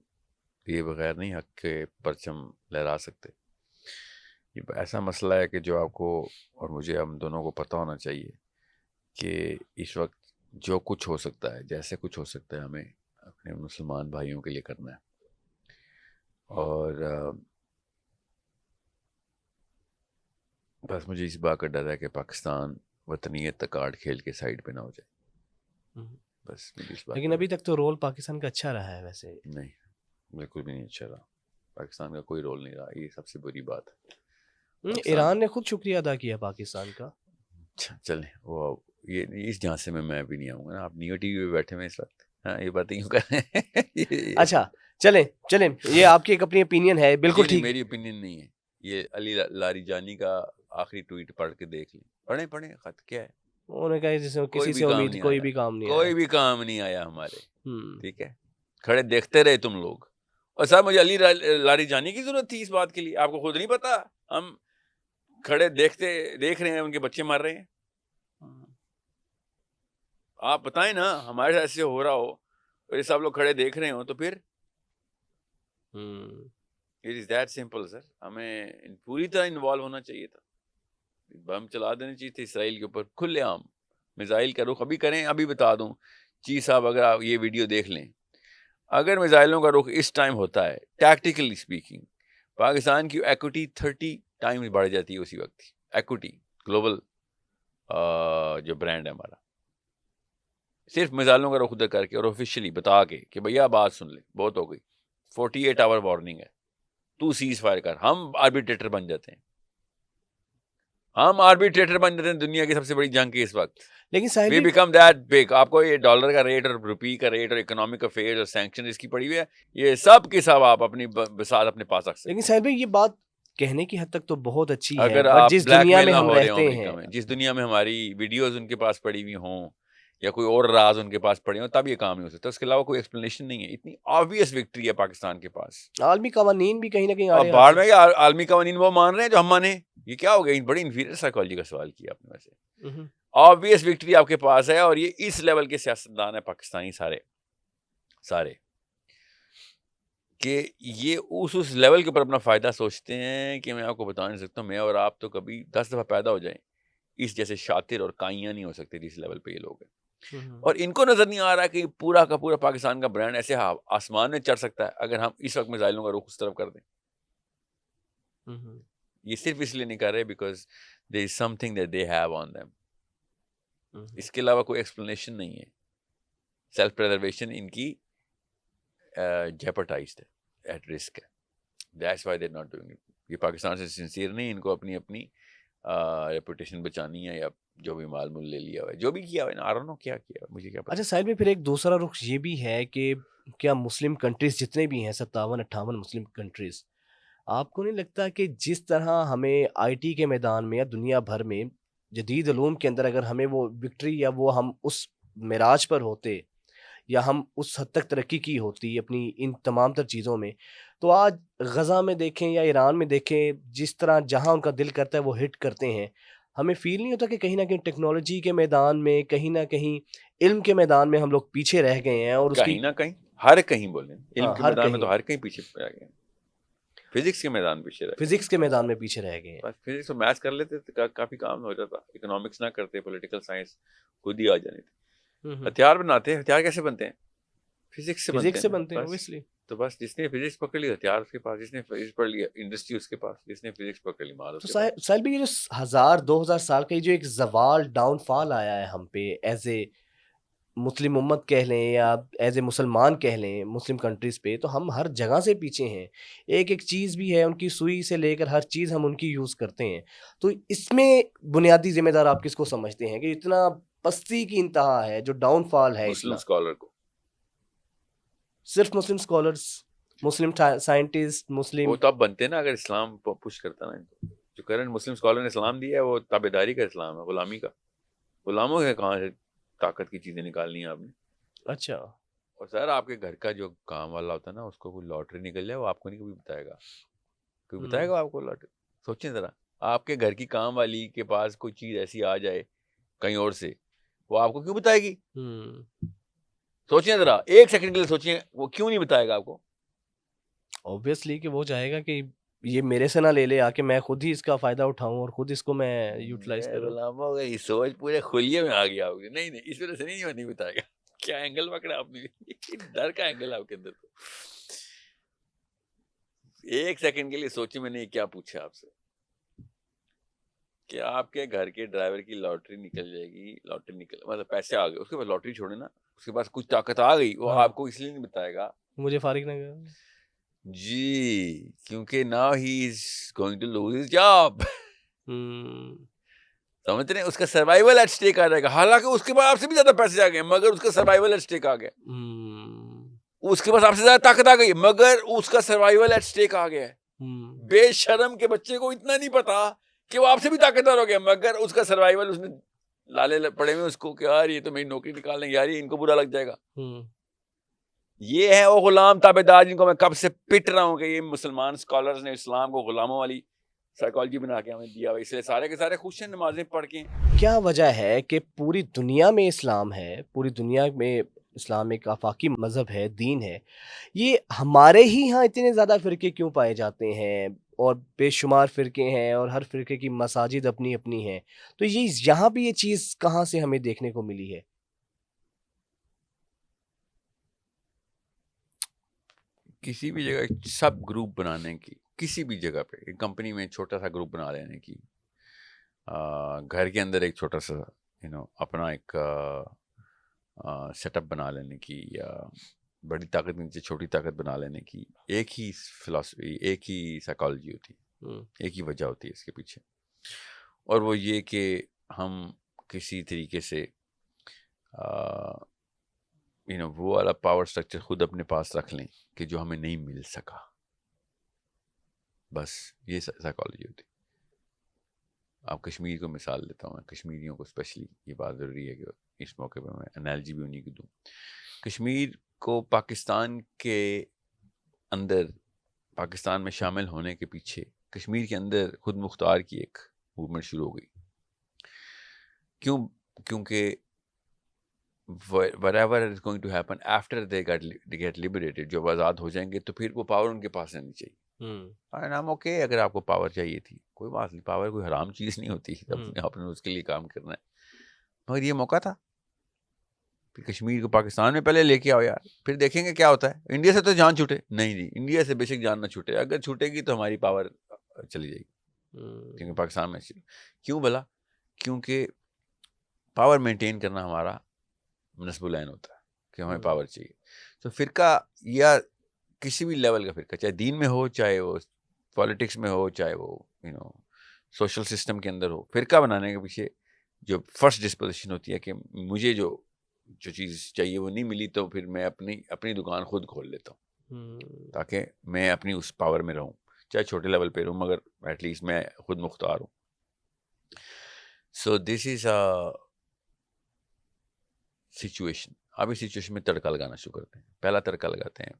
دیے بغیر نہیں حق کے پرچم لہرا سکتے. یہ ایسا مسئلہ ہے کہ جو آپ کو اور مجھے, ہم دونوں کو پتہ ہونا چاہیے کہ اس وقت جو کچھ ہو سکتا ہے, جیسے کچھ ہو سکتا ہے, ہمیں اپنے مسلمان بھائیوں کے لیے کرنا ہے. اور بس مجھے اس بات کا ڈر ہے کہ پاکستان وطنیت تک کارڈ کھیل کے سائڈ پہ نہ ہو جائے. بس لیکن ابھی تک تو رول پاکستان کا اچھا رہا ہے. ویسے نہیں, بالکل بھی نہیں اچھا رہا. پاکستان کا کوئی رول نہیں رہا, یہ سب سے بری بات ہے. ایران نے خود شکریہ ادا کیا پاکستان کا. چلیں, وہ یہ اس جھانسے میں بھی نہیں آؤں گا نا. آپ نیو ٹی وی پہ بیٹھے ہوئے اس وقت, ہاں یہ باتیں کیوں کر رہے ہیں؟ اچھا چلیں, یہ آپ کی ایک اپنی اوپینین ہے, بالکل ٹھیک. میری اوپینین نہیں ہے, یہ علی لاریجانی کا آخری ٹویٹ پڑھ کے دیکھ لیں. پڑھیں خط کیا ہے. انہوں نے کہا جیسے کسی سے امید کوئی بھی کام نہیں آیا, کوئی بھی کام نہیں آیا ہمارے. ٹھیک ہے, کھڑے دیکھتے رہے تم لوگ. اور صاحب مجھے علی لاریجانی کی ضرورت تھی اس بات کے لیے؟ آپ کو خود نہیں پتا ہم کھڑے دیکھ رہے ہیں ان کے بچے مر رہے ہیں؟ آپ بتائیں نا, ہمارے ساتھ ایسے ہو رہا ہو اور یہ سب لوگ کھڑے دیکھ رہے ہوں تو پھر اٹ از دیٹ سمپل سر. ہمیں پوری طرح انوالو ہونا چاہیے تھا. بم چلا دینے چاہیے تھے اسرائیل کے اوپر کھلے عام. میزائل کا رخ ابھی کریں, ابھی بتا دوں چیز صاحب, اگر آپ یہ ویڈیو دیکھ لیں, اگر میزائلوں کا رخ اس ٹائم ہوتا ہے, ٹیکٹیکلی اسپیکنگ, پاکستان کی ایکوٹی 30 ٹائمز بڑھ جاتی ہے اسی وقت. ایکوٹی گلوبل جو برانڈ ہے ہمارا, صرف میزائلوں کا رخ ادھر کر کے اور آفیشیلی بتا کے کہ بھیا بات سن لیں, بہت ہو گئی, 48 آور وارننگ ہے, تو سیز فائر کر. ہم آربیٹریٹر بن جاتے ہیں, ہم آربیٹریٹر بن جاتے ہیں دنیا کی سب سے بڑی جنگ کی اس وقت. لیکن صاحب we become that big. آپ کو یہ ڈالر کا ریٹ اور روپی کا ریٹ اور اکنامک افیئر اور سینکشن اس کی پڑی ہوئی ہے, یہ سب کے سب آپ اپنی بساط اپنے پاس رکھ سکتے ہیں. لیکن صاحب یہ بات کہنے کی حد تک تو بہت اچھی ہے, اگر آپ جس بلیک دنیا میل میں نہ ہم ہو رہے ہوں رہتے امریکہ ہیں, میں, جس دنیا میں ہماری ویڈیوز ان کے پاس پڑی ہوئی ہوں یا کوئی اور راز ان کے پاس پڑے ہوں, تب یہ کام نہیں ہو سکتا. اس کے علاوہ کوئی ایکسپلینیشن نہیں ہے. اتنی آبویس وکٹری ہے پاکستان کے پاس. عالمی قوانین بھی کہیں نہ کہیں اب باہر میں عالمی قوانین وہ مان رہے ہیں جو ہم مانے. یہ کیا ہو گیا؟ بڑی انفیریئر سائیکالوجی کا سوال کیا آپ نے. ویسے آبویس وکٹری آپ کے پاس ہے, اور یہ اس لیول کے سیاستدان ہیں پاکستانی سارے کہ یہ اس لیول کے اوپر اپنا فائدہ سوچتے ہیں کہ میں آپ کو بتا نہیں سکتا ہوں. میں اور آپ تو کبھی 10 دفعہ پیدا ہو جائیں, اس جیسے شاطر اور کائیاں نہیں ہو سکتے جس لیول پہ یہ لوگ ہیں. اور ان کو نظر نہیں آ رہا کہ پورا کا پورا پاکستان کا برانڈ ایسے آسمان میں چڑھ سکتا ہے اگر ہم اس وقت میزائلوں کا رخ اس طرف کر دیں. یہ صرف اس لیے نہیں کر رہے because there is something that they have on them. اس کے علاوہ کوئی ایکسپلینیشن نہیں ہے. سیلف پریزرویشن ان کی jeopardized ہے, at risk ہے. That's why they're not doing it. یہ پاکستان سے سنسیئر نہیں, ان کو اپنی ریپوٹیشن بچانی ہے, یا جو بھی مال مول لے لیا ہوا ہے, جو بھی کیا ہوا ہے, I don't know کیا کیا, مجھے کیا پتا. اچھا ساحل میں پھر ایک دوسرا رخ یہ بھی ہے کہ کیا مسلم کنٹریز جتنے بھی ہیں, 57-58 مسلم کنٹریز, آپ کو نہیں لگتا کہ جس طرح ہمیں آئی ٹی کے میدان میں یا دنیا بھر میں جدید علوم کے اندر اگر ہمیں وہ وکٹری یا وہ ہم اس معراج پر ہوتے یا ہم اس حد تک ترقی کی ہوتی اپنی ان تمام تر چیزوں میں, تو آج غزہ میں دیکھیں یا ایران میں دیکھیں, جس طرح جہاں ان کا دل کرتا ہے وہ ہٹ کرتے ہیں. ہمیں فیل نہیں ہوتا کہ کہیں نہ کہیں ٹیکنالوجی کے میدان میں, کہیں نہ کہیں علم کے میدان میں ہم لوگ پیچھے رہ گئے ہیں؟ اور کہیں نہ کہیں, ہر کہیں بولیں, علم کے ہر میدان میں کہیں, تو ہر کہیں پیچھے رہ گئے. فزکس کے میدان پیچھے رہ گئے, فزکس کے میدان میں پیچھے رہ گئے ہیں. بس فزکس اور میتھس کر لیتے تو کافی کام ہو جاتا. اکنامکس نہ کرتے, پولیٹیکل سائنس خود ہی آ جانی تھی. ہتھیار بناتے ہیں, ہتھیار کیسے بنتے ہیں؟ فزکس سے بنتے ہیں obviously. تو بس جس نے فزکس پکڑ لی ہتھیار اس کے پاس, جس نے فزکس پکڑ لی انڈسٹری اس کے پاس, جس نے فزکس پکڑ لی مال اس کے پاس. ساحل بھی یہ جو 1000-2000 سال کا جو ایک زوال ڈاؤن فال آیا ہے ہم پہ ایز اے مسلم امت کہہ لیں یا ایز اے مسلمان کہہ لیں مسلم کنٹریز پہ، تو ہم ہر جگہ سے پیچھے ہیں. ایک ایک چیز بھی ہے، ان کی سوئی سے لے کر ہر چیز ہم ان کی یوز کرتے ہیں. تو اس میں بنیادی ذمہ دار آپ کس کو سمجھتے ہیں کہ اتنا پستی کی انتہا ہے، جو ڈاؤن فال ہے مسلم اتنا؟ اسکالر کو. صرف مسلم اسکالرس، مسلم سائنٹسٹ، مسلم وہ تو اب بنتے ہیں نا اگر اسلام پش کرتا نا. جو کرنٹ مسلم اسکالر نے اسلام دیا ہے وہ تابع داری کا اسلام ہے، غلامی کا. غلاموں کے کہاں سے طاقت کی چیزیں نکالنی ہیں آپ نے. اچھا. اور سر آپ کے گھر کا جو کام والا ہوتا ہے نا، اس کو کوئی لاٹری نکل جائے وہ آپ کو نہیں کبھی بتائے گا. کوئی بتائے گا آپ کو لاٹری؟ سوچیں ذرا، آپ کے گھر کی کام والی کے پاس کوئی چیز ایسی آ جائے کہیں اور سے، وہ آپ کو کیوں بتائے گی؟ سوچیں ذرا، ایک سیکنڈ کے لیے سوچیں، وہ کیوں نہیں بتائے گا آپ کو؟ اوبیسلی کہ وہ چاہے گا کہ یہ میرے سے نہ لے لے آ کے، میں خود ہی اس کا فائدہ اٹھاؤں اور خود اس کو میں یوٹیلائز کروں. غلاموں کا یہ سوچ پورے خلیے میں آ گیا ہوگی. نہیں اس وجہ سے نہیں بتائے گا. کیا اینگل پکڑا آپ نے؟ ڈر کا اینگل آپ کے اندر. تو ایک سیکنڈ کے لیے سوچیں، میں نے کیا پوچھا آپ سے کہ آپ کے گھر کے ڈرائیور کی لاٹری نکل جائے گی. لاٹری نکل مطلب پیسے آ گئے، اس کے بعد لاٹری چھوڑے نا، اس کے پاس کچھ طاقت آ گئی، وہ آپ کو اس لیے نہیں بتائے گا مجھے فارغ نہ کر جی، کیونکہ now he is going to lose his job. سمجھتے ہیں؟ اس کا سروائیول ایٹ اسٹیک آ جائے گا. حالانکہ اس کے پاس آپ سے بھی زیادہ پیسے آ گئے، مگر اس کا سروائیول ایٹ اسٹیک آ گیا. اس کے پاس آپ سے زیادہ طاقت آ گئی، مگر اس کا سروائیول ایٹ اسٹیک آ گیا. بے شرم کے بچے کو اتنا نہیں پتا کہ وہ آپ سے بھی طاقتور ہو گیا، مگر اس کا سروائیول، اس نے لالے پڑے ہوئے اس کو کہ یار یہ تو میری نوکری نکال لیں، یار ان کو برا لگ جائے گا. یہ ہے وہ غلام تابع دار جن کو میں کب سے پٹ رہا ہوں کہ یہ مسلمان اسکالرز نے اسلام کو غلاموں والی سائیکالوجی بنا کے ہمیں دیا ہوا، اس لیے سارے کے سارے خوش ہیں نمازیں پڑھ کے. کیا وجہ ہے کہ پوری دنیا میں اسلام ہے، پوری دنیا میں اسلام ایک آفاقی مذہب ہے، دین ہے، یہ ہمارے ہی ہاں اتنے زیادہ فرقے کیوں پائے جاتے ہیں اور بے شمار فرقے ہیں اور ہر فرقے کی مساجد اپنی اپنی ہیں؟ تو یہ یہاں بھی یہ چیز کہاں سے ہمیں دیکھنے کو ملی ہے؟ کسی بھی جگہ سب گروپ بنانے کی، کسی بھی جگہ پہ ایک کمپنی میں چھوٹا سا گروپ بنا لینے کی، گھر کے اندر ایک چھوٹا سا اپنا ایک سیٹ اپ بنا لینے کی، یا بڑی طاقت کے نیچے چھوٹی طاقت بنا لینے کی، ایک ہی فلاسفی، ایک ہی سائیکالوجی ہوتی ہے، ایک ہی وجہ ہوتی ہے اس کے پیچھے. اور وہ یہ کہ ہم کسی طریقے سے وہ والا پاور سٹرکچر خود اپنے پاس رکھ لیں کہ جو ہمیں نہیں مل سکا. بس یہ سائیکالوجی ہوتی. آپ کشمیر کو مثال دیتا ہوں، میں کشمیریوں کو اسپیشلی یہ بات ضروری ہے کہ اس موقع پہ میں انالوجی بھی انہیں کی دوں. کشمیر کو پاکستان کے اندر، پاکستان میں شامل ہونے کے پیچھے کشمیر کے اندر خود مختار کی ایک موومنٹ شروع ہو گئی. کیونکہ whatever is going to happen after they get liberated، جب آزاد ہو جائیں گے تو پھر وہ پاور ان کے پاس رہنی چاہیے. نام اوکے، اگر آپ کو پاور چاہیے تھی کوئی بات نہیں، پاور کوئی حرام چیز نہیں ہوتی، آپ نے اس کے لیے کام کرنا ہے. مگر یہ موقع تھا پھر کشمیر کو پاکستان میں پہلے لے کے آؤ یار، پھر دیکھیں گے کیا ہوتا ہے. انڈیا سے تو جان چھوٹے نہیں جی، انڈیا سے بے شک جان نہ چھوٹے، اگر چھوٹے گی تو ہماری پاور چلی جائے گی. کیونکہ پاکستان میں کیوں بلا؟ کیونکہ پاور مینٹین کرنا ہمارا نصب العین ہوتا ہے کہ ہمیں پاور چاہیے. تو فرقہ یا کسی بھی لیول کا فرقہ، چاہے دین میں ہو، چاہے وہ پالیٹکس میں ہو، چاہے وہ سوشل سسٹم کے اندر ہو، فرقہ بنانے کے پیچھے جو فرسٹ ڈسپوزیشن ہوتی ہے کہ مجھے جو چیز چاہیے وہ نہیں ملی تو پھر میں اپنی دکان خود کھول لیتا ہوں تاکہ میں اپنی اس پاور میں رہوں، چاہے چھوٹے لیول پہ رہوں مگر ایٹ لیسٹ میں خود مختار ہوں. سو دس از سچویشن. اب اس سچویشن میں تڑکا لگانا شروع کرتے ہیں. پہلا تڑکا لگاتے ہیں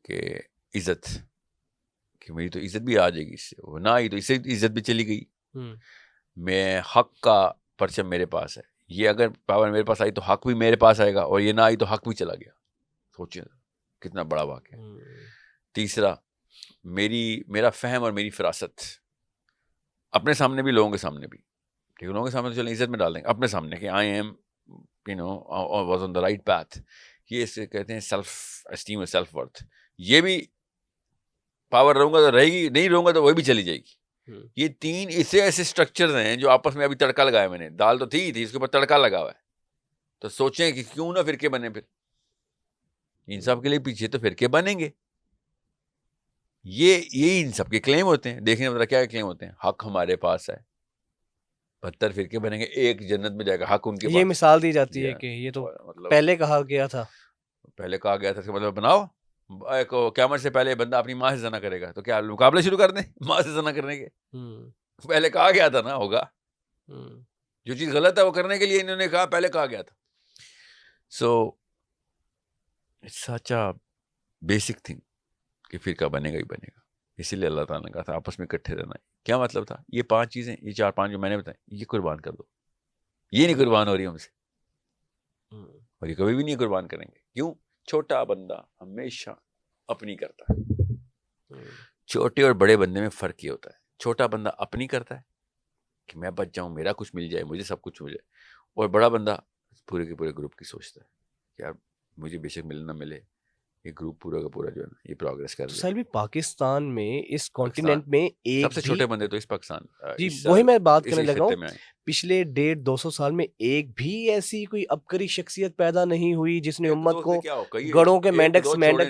کہ عزت، کہ میری تو عزت بھی آ جائے گی اس سے، وہ نہ آئی تو اس سے عزت بھی چلی گئی. میں حق کا پرچم میرے پاس ہے، یہ اگر پاور میرے پاس آئی تو حق بھی میرے پاس آئے گا، اور یہ نہ آئی تو حق بھی چلا گیا. سوچیں کتنا بڑا واقعہ. تیسرا، میرا فہم اور میری فراست، اپنے سامنے بھی لوگوں کے سامنے بھی، ٹھیک ہے، لوگوں کے سامنے تو چلیں عزت میں ڈال دیں گے، اپنے سامنے کہ I am was on the right path. یہ اسے کہتے ہیں سیلف اسٹیم اور سیلف ورتھ. یہ بھی پاور رہوں گا تو رہے گی، نہیں رہوں گا تو وہ بھی چلی جائے گی. یہ تین ایسے اسٹرکچرز ہیں جو آپس میں ابھی تڑکا لگایا میں نے. دال تو تھی اس کے اوپر تڑکا لگا ہوا ہے. تو سوچیں کہ کیوں نہ فرقے بنے. پھر انصاف کے لیے پیچھے تو فرقے بنیں گے. یہی ان سب کے کلیم ہوتے ہیں. دیکھنے میں کیا کلیم ہوتے ہیں؟ حق ہمارے پاس ہے, 72 فرقے بنیں گے, ایک جنت میں جائے گا, حق ان کے پاس. یہ مثال دی جاتی ہے کہ یہ تو مطلب پہلے کہا گیا تھا. اس کا مطلب بناؤ قیامت سے پہلے بندہ اپنی ماں سے زنا کرے گا تو کیا مقابلے شروع کر دیں ماں سے زنا کرنے کے؟ پہلے کہا گیا تھا نا ہوگا. جو چیز غلط ہے وہ کرنے کے لیے انہوں نے کہا, پہلے کہا گیا تھا. So it's such a basic thing کہ فرقہ بنے گا ہی بنے گا. اسی لیے اللہ تعالیٰ نے کہا تھا آپس میں اکٹھے رہنا ہے. کیا مطلب تھا؟ یہ 5 چیزیں, یہ 4-5 جو میں نے بتائیں, یہ قربان کر دو. یہ نہیں قربان ہو رہی ہم سے, اور یہ کبھی بھی نہیں قربان کریں گے. کیوں؟ چھوٹا بندہ ہمیشہ اپنی کرتا ہے. چھوٹے اور بڑے بندے میں فرق یہ ہوتا ہے, چھوٹا بندہ اپنی کرتا ہے کہ میں بچ جاؤں, میرا کچھ مل جائے, مجھے سب کچھ ہو جائے, اور بڑا بندہ پورے کے پورے گروپ کی سوچتا ہے کہ یار مجھے بے شک ملے نہ ملے, یہ گروپ پورا کا پورا جو ہے نا یہ پروگرس کر رہا ہے. بھی پاکستان میں اس کانٹیننٹ میں ایک سب سے چھوٹے بندے تو اس پاکستان, جی وہی میں بات کرنے لگا ہوں, پچھلے 150-200 سال میں ایک بھی ایسی کوئی عبقری شخصیت پیدا نہیں ہوئی جس نے امت کو گڑوں کے مینڈک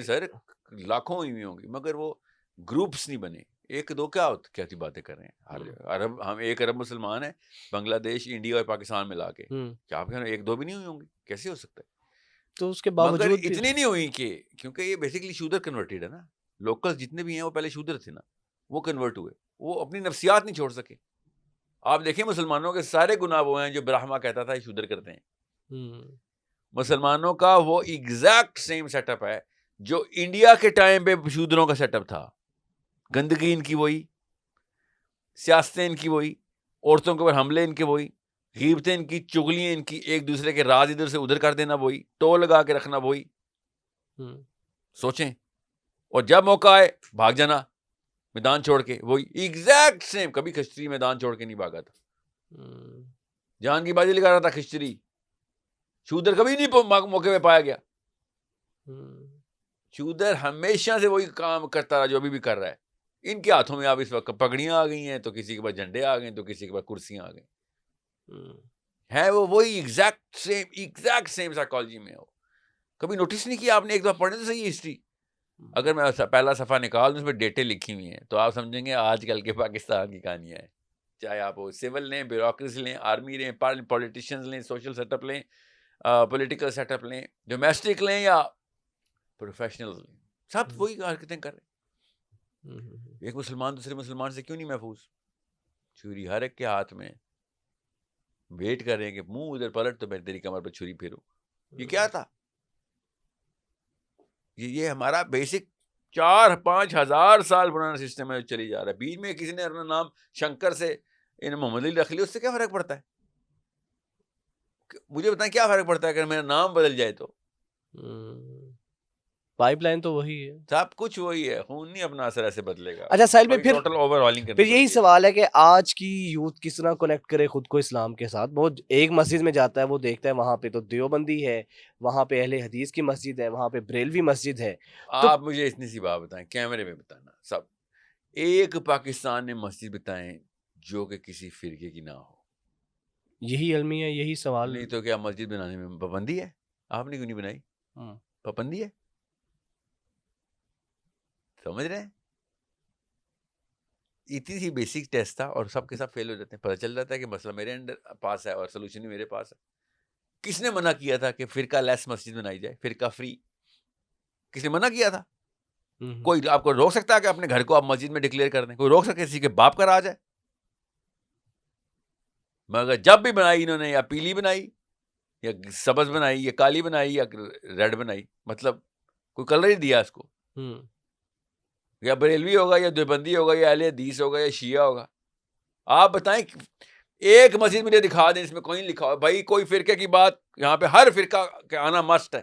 سر لاکھوں ہوئی ہوں گی, مگر وہ گروپس نہیں بنے. 1-2 کیا تھی باتیں کر رہے ہیں. عرب, ہم 1 ارب مسلمان ہیں, بنگلہ دیش, انڈیا اور پاکستان ملا کے, کیا آپ 1-2 بھی نہیں ہوئی ہوں گی؟ کیسے ہو سکتا ہے؟ تو اس کے باوجود اتنی نہیں ہوئی کہ کیونکہ یہ بیسیکلی شودر کنورٹیڈ ہے نا. لوکل جتنے بھی ہیں وہ پہلے شودر تھے نا, وہ کنورٹ ہوئے, وہ اپنی نفسیات نہیں چھوڑ سکے. آپ دیکھیں مسلمانوں کے سارے گناہ وہ ہیں جو برہما کہتا تھا یہ شودر کرتے ہیں. مسلمانوں کا وہ ایگزیکٹ سیم سیٹ اپ ہے جو انڈیا کے ٹائم پہ شودروں کا سیٹ اپ تھا. گندگی ان کی وہی, سیاستیں ان کی وہی, عورتوں کے اوپر حملے ان کے وہی, غیبتیں ان کی, چغلیاں ان کی, ایک دوسرے کے راز ادھر سے ادھر کر دینا وہی, ٹول لگا کے رکھنا وہی. سوچیں, اور جب موقع آئے بھاگ جانا میدان چھوڑ کے, وہی ایگزیکٹ سیم. کبھی خشتری میدان چھوڑ کے نہیں بھاگا تھا, جان کی بازی لگا رہا تھا خشتری. شودر کبھی نہیں موقع پہ پایا گیا. شودر ہمیشہ سے وہی کام کرتا رہا جو ابھی بھی کر رہا ہے. ان کے ہاتھوں میں اب اس وقت پگڑیاں آ گئی ہیں, تو کسی کے پاس جھنڈے آ گئے, تو کسی کے پاس کرسیاں آ گئی ہے. وہ وہی ایگزیکٹ سیم سائیکالوجی میں ہو. کبھی نوٹس نہیں کیا آپ نے؟ ایک دفعہ پڑھنے تو صحیح ہسٹری. اگر میں پہلا صفحہ نکال دوں اس میں ڈیٹیں لکھی ہوئی ہیں تو آپ سمجھیں گے آج کل کے پاکستان کی کہانیاں ہیں. چاہے آپ سول لیں, بیوروکریسی لیں, آرمی لیں, پولیٹیشینز لیں, سوشل سیٹ اپ لیں, پولیٹیکل سیٹ اپ لیں, ڈومیسٹک لیں یا پروفیشنل لیں, سب وہی حرکتیں کر رہے ہیں. ایک مسلمان دوسرے مسلمان سے کیوں نہیں محفوظ؟ چھری ہر ایک کے ہاتھ میں, ویٹ کر رہے ہیں کہ منہ ادھر پلٹ تو میں تیری کمر پہ چھری پھیروں. یہ کیا تھا؟ یہ ہمارا بیسک 4-5 ہزار سال پرانا سسٹم ہے جو چلی جا رہا ہے. بیچ میں کسی نے اپنا نام شنکر سے محمد علی رکھ لیا, اس سے کیا فرق پڑتا ہے؟ مجھے بتائیں کیا فرق پڑتا ہے اگر میرا نام بدل جائے تو؟ پائپ لائن تو وہی ہے, سب کچھ وہی ہے, خون نہیں اپنا اثر ایسے بدلے گا. اچھا ساحل بھائی, پھر یہی سوال ہے کہ آج کی یوتھ کس طرح کنیکٹ کرے خود کو اسلام کے ساتھ. وہ ایک مسجد میں جاتا ہے, وہ دیکھتا ہے وہاں پہ تو دیوبندی ہے, وہاں پہ اہل حدیث کی مسجد ہے, وہاں پہ بریلوی مسجد ہے. آپ مجھے اتنی سی بات بتائیں, کیمرے میں بتانا, سب ایک پاکستان میں مسجد بتائیں جو کہ کسی فرقے کی نہ ہو. یہی علمی ہے, یہی سوال. نہیں تو کیا مسجد بنانے میں پابندی ہے؟ آپ نے کیوں نہیں بنائی؟ پابندی ہے, سمجھ رہے ہیں؟ اتنی سی بیسک ٹیسٹ تھا اور سب کے ساتھ فیل ہو جاتے ہیں. پتہ چل جاتا ہے کہ مسئلہ میرے انڈر پاس ہے اور سولوشن بھی میرے پاس ہے. کس نے منع کیا تھا کہ فرقہ لیس مسجد بنائی جائے, فرقہ فری؟ کس نے منع کیا تھا؟ کوئی آپ کو روک سکتا ہے کہ اپنے گھر کو آپ مسجد میں ڈکلیئر کر دیں؟ کوئی روک سکتا ہے کسی کے باپ کا راج ہے؟ مگر جب بھی بنائی انہوں نے, یا پیلی بنائی یا سبز بنائی یا کالی بنائی یا ریڈ بنائی, مطلب کوئی کلر ہی دیا اس کو. یا بریلوی ہوگا یا دیوبندی ہوگا یا اہل حدیث ہوگا یا شیعہ ہوگا. آپ بتائیں ایک مسجد مجھے دکھا دیں اس میں کوئی نہیں لکھا ہو بھائی کوئی فرقے کی بات. یہاں پہ ہر فرقہ کے آنا مسٹ ہے.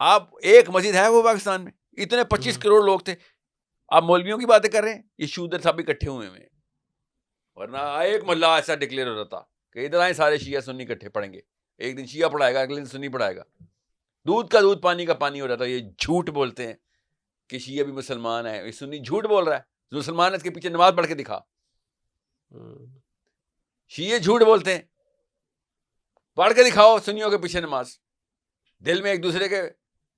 آپ ایک مسجد ہے وہ پاکستان میں, اتنے 25 کروڑ لوگ تھے. آپ مولویوں کی باتیں کر رہے ہیں, یہ شودر سب اکٹھے ہوئے ہیں. ورنہ ایک محلہ ایسا ڈکلیئر ہو رہا کہ ادھر آئیں سارے شیعہ سنی اکٹھے پڑھیں گے. ایک دن شیعہ پڑھائے گا, اگلے دن سنی پڑھائے گا. دودھ کا دودھ پانی کا پانی ہو رہا تھا. یہ جھوٹ بولتے ہیں کہ شیعہ بھی مسلمان ہے, یہ سنی جھوٹ بول رہا ہے. جو مسلمان ہے اس کے پیچھے نماز پڑھ کے دکھا. شیعہ جھوٹ بولتے ہیں پڑھ کے دکھاؤ سنیوں کے پیچھے نماز, دل میں ایک دوسرے کے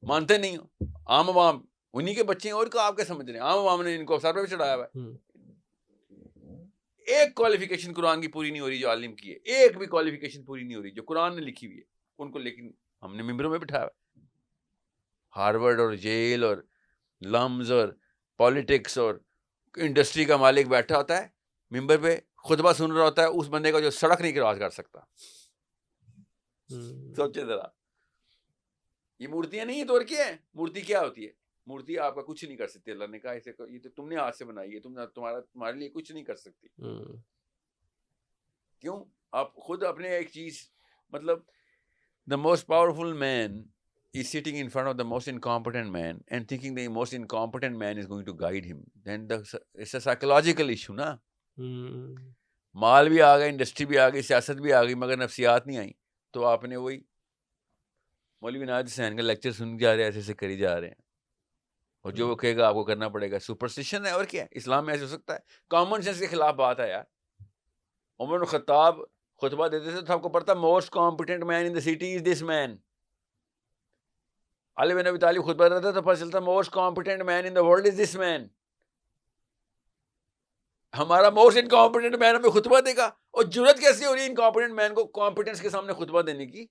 مانتے نہیں ہو, عام عوام انہی کے بچے ہیں, اور کو آپ کے سمجھ رہے ہیں, عام عوام نے ان کو سر پہ چڑھایا ہوا ہے. ایک کوالیفیکیشن قرآن کی پوری نہیں ہو رہی جو عالم کی ہے, ایک بھی کوالیفیکیشن پوری نہیں ہو رہی جو قرآن نے لکھی ہوئی ہے ان کو, لیکن ہم نے ممبروں میں بٹھایا ہے. ہارورڈ اور جیل اور لمز اور پالیٹکس اور انڈسٹری کا مالک بیٹھا ہوتا ہے ممبر پہ, خطبہ سن رہا ہوتا ہے اس بندے کا جو سڑک نہیں کراس کر سکتا. سوچے ذرا, یہ مورتیاں نہیں ہیں تو اور کیا ہے؟ مورتی کیا ہوتی ہے؟ مورتی آپ کا کچھ نہیں کر سکتی. اللہ نے کہا اسے یہ تو تم نے ہاتھ سے بنائی ہے, تمہارے لیے کچھ نہیں کر سکتی. کیوں؟ آپ خود اپنے ایک چیز, مطلب the most powerful man is sitting in front of the most incompetent man and thinking the most incompetent man is going to guide him. Then it's a psychological issue نا. مال بھی آ گیا, انڈسٹری بھی آ گئی, سیاست بھی آ گئی, مگر نفسیات نہیں آئی. تو آپ نے وہی مولوی عنایت حسین کا لیکچر سن جا رہے ہیں, ایسے ایسے کری جا رہے ہیں, اور جو وہ کہے گا آپ کو کرنا پڑے گا. سپرسٹیشن ہے اور کیا ہے. اسلام میں ایسے ہو سکتا ہے؟ کامن سینس کے خلاف بات ہے یار. عمر بن خطاب خطبہ دیتے تھے تو آپ کو پڑھتا most competent man in the city is this man. Ali bin Abi Talib خطبہ دیتا تو پتہ چلتا most competent man in the world is this man. ہمارا موسٹ انکمپیٹنٹ مین ہمیں خطبہ دے گا, اور جرت کیسی ہو رہی ہے انکمپیٹنٹ مین کو کمپیٹنس کے سامنے خطبہ دینے کی؟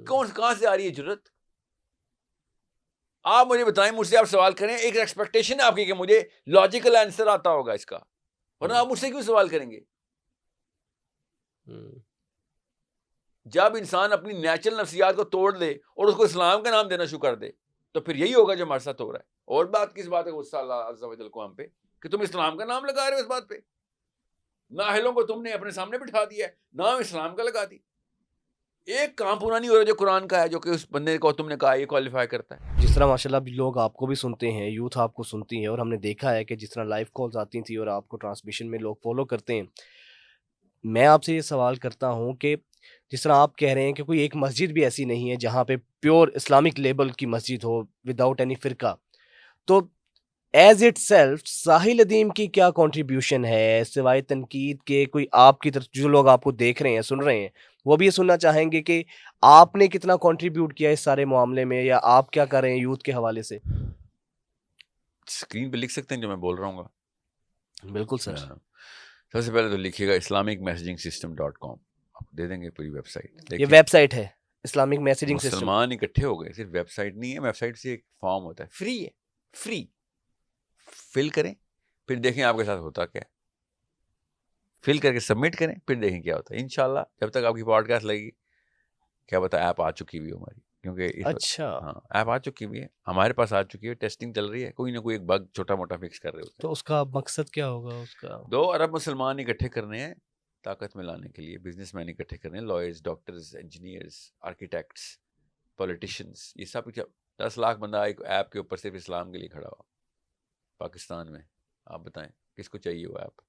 کہاں سے آ رہی ہے جرت؟ آپ مجھے بتائیں, مجھ سے آپ سوال کریں, ایک ایکسپیکٹیشن ہے آپ کی کہ مجھے لاجیکل آنسر آتا ہوگا اس کا, ورنہ آپ مجھ سے کیوں سوال کریں گے؟ جب انسان اپنی نیچرل نفسیات کو توڑ دے اور اس کو اسلام کا نام دینا شروع کر دے تو پھر یہی ہوگا جو ہمارے ساتھ ہو رہا ہے. اور بات کس بات ہے غصہ اللہ عز و جل کو ہم پہ کہ تم اسلام کا نام لگا رہے ہو اس بات پہ؟ نااہلوں کو تم نے اپنے سامنے بٹھا دیا ہے, نام اسلام کا لگا دی. ایک کام پورا نہیں ہو رہا جو قرآن کا ہے, جو کہ اس بندے کو تم نے کہا یہ کوالیفائی کرتا ہے. جس طرح ماشاءاللہ لوگ آپ کو بھی سنتے ہیں, یوتھ آپ کو سنتی ہے, اور ہم نے دیکھا ہے کہ جس طرح لائیو کالز آتی تھیں اور آپ کو ٹرانسمیشن میں لوگ فالو کرتے ہیں, میں آپ سے یہ سوال کرتا ہوں کہ جس طرح آپ کہہ رہے ہیں کہ کوئی ایک مسجد بھی ایسی نہیں ہے جہاں پہ پیور اسلامک لیبل کی مسجد ہو وداؤٹ اینی فرقہ, تو ایز اٹ سیلف ساحل ادیم کی کیا کنٹریبیوشن ہے سوائے تنقید کے؟ کوئی آپ کی طرف جو لوگ آپ کو دیکھ رہے ہیں, سن رہے ہیں, وہ بھی یہ سننا چاہیں گے کہ آپ نے کتنا کنٹریبیوٹ کیا اس سارے معاملے میں, یا آپ کیا کر رہے ہیں یوتھ کے حوالے سے؟ اسکرین پہ لکھ سکتے ہیں جو میں بول رہا ہوں گا؟ بالکل سر. سب سے پہلے تو لکھیے گا islamicmessagingsystem.com, آپ دے دیں گے پوری ویب سائٹ. یہ ویب سائٹ ہے اسلامک میسیجنگ سسٹم. مسلمان اکٹھے ہو گئے, صرف ویب سائٹ نہیں ہے, ویب سائٹ سے ایک فارم ہوتا ہے, فری ہے, فری فل کریں, پھر دیکھیں آپ کے ساتھ ہوتا کیا ہے, فل کر کے سبمٹ کریں, پھر دیکھیں کیا ہوتا ہے. انشاءاللہ جب تک آپ کی پوڈ کاسٹ لگے گی, کیا پتا ایپ آ چکی ہوئی ہماری, کیونکہ اچھا ہاں ایپ آ چکی ہوئی ہے, ہمارے پاس آ چکی ہے, ٹیسٹنگ چل رہی ہے, کوئی نہ کوئی ایک بگ چھوٹا موٹا فکس کر رہے ہوتے ہیں. تو اس کا مقصد کیا ہوگا اس کا؟ 2 ارب مسلمان اکٹھے کرنے ہیں طاقت میں لانے کے لیے, بزنس مین اکٹھے کرنے ہیں, lawyers, doctors, engineers, architects, politicians, یہ سب 10 لاکھ بندہ ایک ایپ کے اوپر صرف اسلام کے لیے کھڑا ہوا پاکستان میں. آپ بتائیں کس کو چاہیے وہ ایپ؟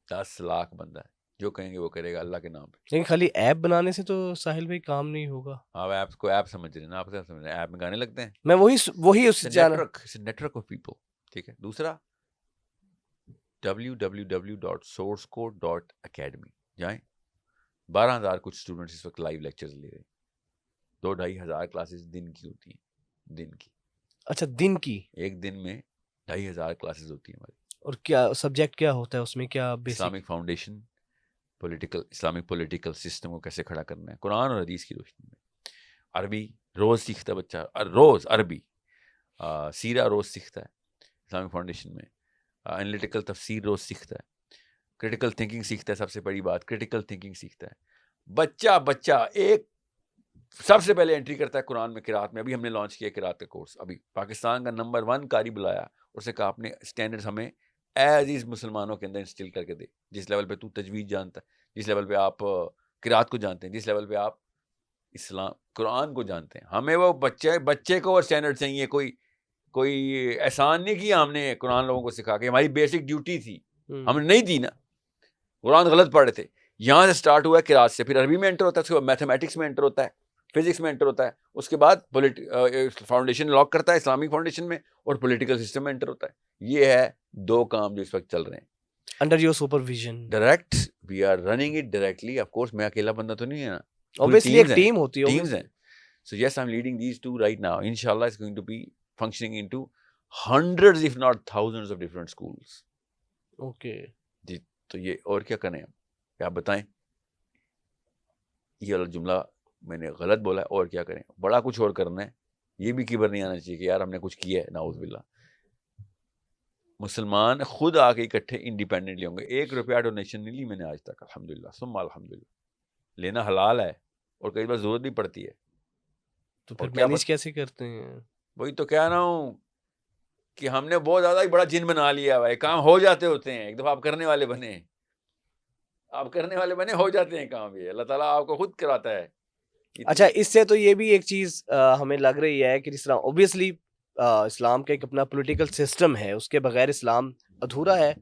10 لاکھ بندہ ہے, جو کہیں گے وہ کرے گا اللہ کے نام پہ. لیکن خالی ایپ بنانے سے تو ساحل بھائی کام نہیں ہوگا. آپ ایپ کو ایپ سمجھ رہے ہیں نا, آپ کیا سمجھ رہے ہیں, ایپ میں گانے لگتے ہیں. میں وہی اس نیٹورک آف پیپل, ٹھیک ہے. دوسرا www.sourcecode.academy جائیں, 12,000 کچھ اسٹوڈنٹس اس وقت لائیو لیکچرز لے رہے ہیں. 2,500 کلاسز دن کی ہوتی ہیں, دن کی. اچھا دن کی؟ ایک دن میں 2,500 کلاسز ہوتی ہیں ہماری. اور کیا سبجیکٹ کیا ہوتا ہے اس میں؟ کیا Islamic foundation, Islamic political system کو کیسے کھڑا کرنا ہے قرآن اور حدیث کی روشنی میں. عربی روز سیکھتا ہے بچہ, روز عربی, سیرہ روز سیکھتا ہے اسلامک فاؤنڈیشن میں, انالیٹیکل تفسیر روز سیکھتا ہے, کریٹیکل تھنکنگ سیکھتا ہے. سب سے بڑی بات کریٹیکل تھنکنگ سیکھتا ہے بچہ. ایک سب سے پہلے انٹری کرتا ہے قرآن میں قرات میں. ابھی ہم نے لانچ کیا قرات کا کورس, ابھی پاکستان کا نمبر 1 قاری بلایا, اسے کہا اپنے اسٹینڈرڈز ہمیں ایز از مسلمانوں کے اندر انسٹل کر کے دے. جس لیول پہ تو تجوید جانتا ہے, جس لیول پہ آپ قرات کو جانتے ہیں, جس لیول پہ آپ اسلام قرآن کو جانتے ہیں, ہمیں وہ بچے کو اور اسٹینڈرڈ چاہیے. کوئی احسان نہیں کیا ہم نے قرآن لوگوں کو سکھا کے, ہماری بیسک ڈیوٹی تھی, ہم نے نہیں دی نا. قرآن غلط پڑھ رہے تھے, یہاں سے سٹارٹ ہوا ہے قرات سے, پھر عربی میں انٹر ہوتا ہے, اس کے بعد میتھمیٹکس میں انٹر ہوتا ہے, فزکس میں انٹر ہوتا ہے, اس کے بعد فاؤنڈیشن لاک کرتا ہے اسلامک فاؤنڈیشن میں, اور پولیٹیکل سسٹم میں انٹر ہوتا ہے. یہ ہے 2 کام جو اس وقت چل رہے ہیں under your supervision. Direct we are running it directly. Of course میں اکیلا بندہ تو نہیں ہے نا, obviously ایک ٹیم ہوتی ہے, ٹیمز ہیں. So yes, I'm leading these two right now. Inshallah, it's going to be functioning into hundreds if not thousands of different schools. Okay. جی تو یہ اور کیا کریں ہم, کیا بتائیں, یہ جملہ میں نے غلط بولا ہے, اور کیا کریں, بڑا کچھ اور کرنا ہے. یہ بھی کبر نہیں آنا چاہیے کہ یار ہم نے کچھ کیا ہے, نعوذ باللہ. مسلمان خود آ کے اکٹھے انڈیپینڈنٹلی ہوں گے. 1 روپیہ ڈونیشن نہیں لی میں نے آج تک, الحمدللہ ثم الحمدللہ. لینا حلال ہے اور کئی بار ضرورت بھی پڑتی ہے. تو پھر مینیج کیسے کرتے ہیں؟ وہی تو کہہ رہا ہوں کہ ہم نے بہت زیادہ ہی بڑا جن بنا لیا ہے. کام ہو جاتے ہوتے ہیں, ایک دفعہ آپ کرنے والے بنے, آپ کرنے والے بنے, ہو جاتے ہیں کام. بھی اللہ تعالیٰ آپ کو خود کراتا ہے. اچھا, اس سے تو یہ بھی ایک چیز ہمیں لگ رہی ہے کہ جس طرح اوبیسلی اسلام کا ایک اپنا پولیٹیکل سسٹم ہے, اس کے بغیر اسلام ادھورا ہے,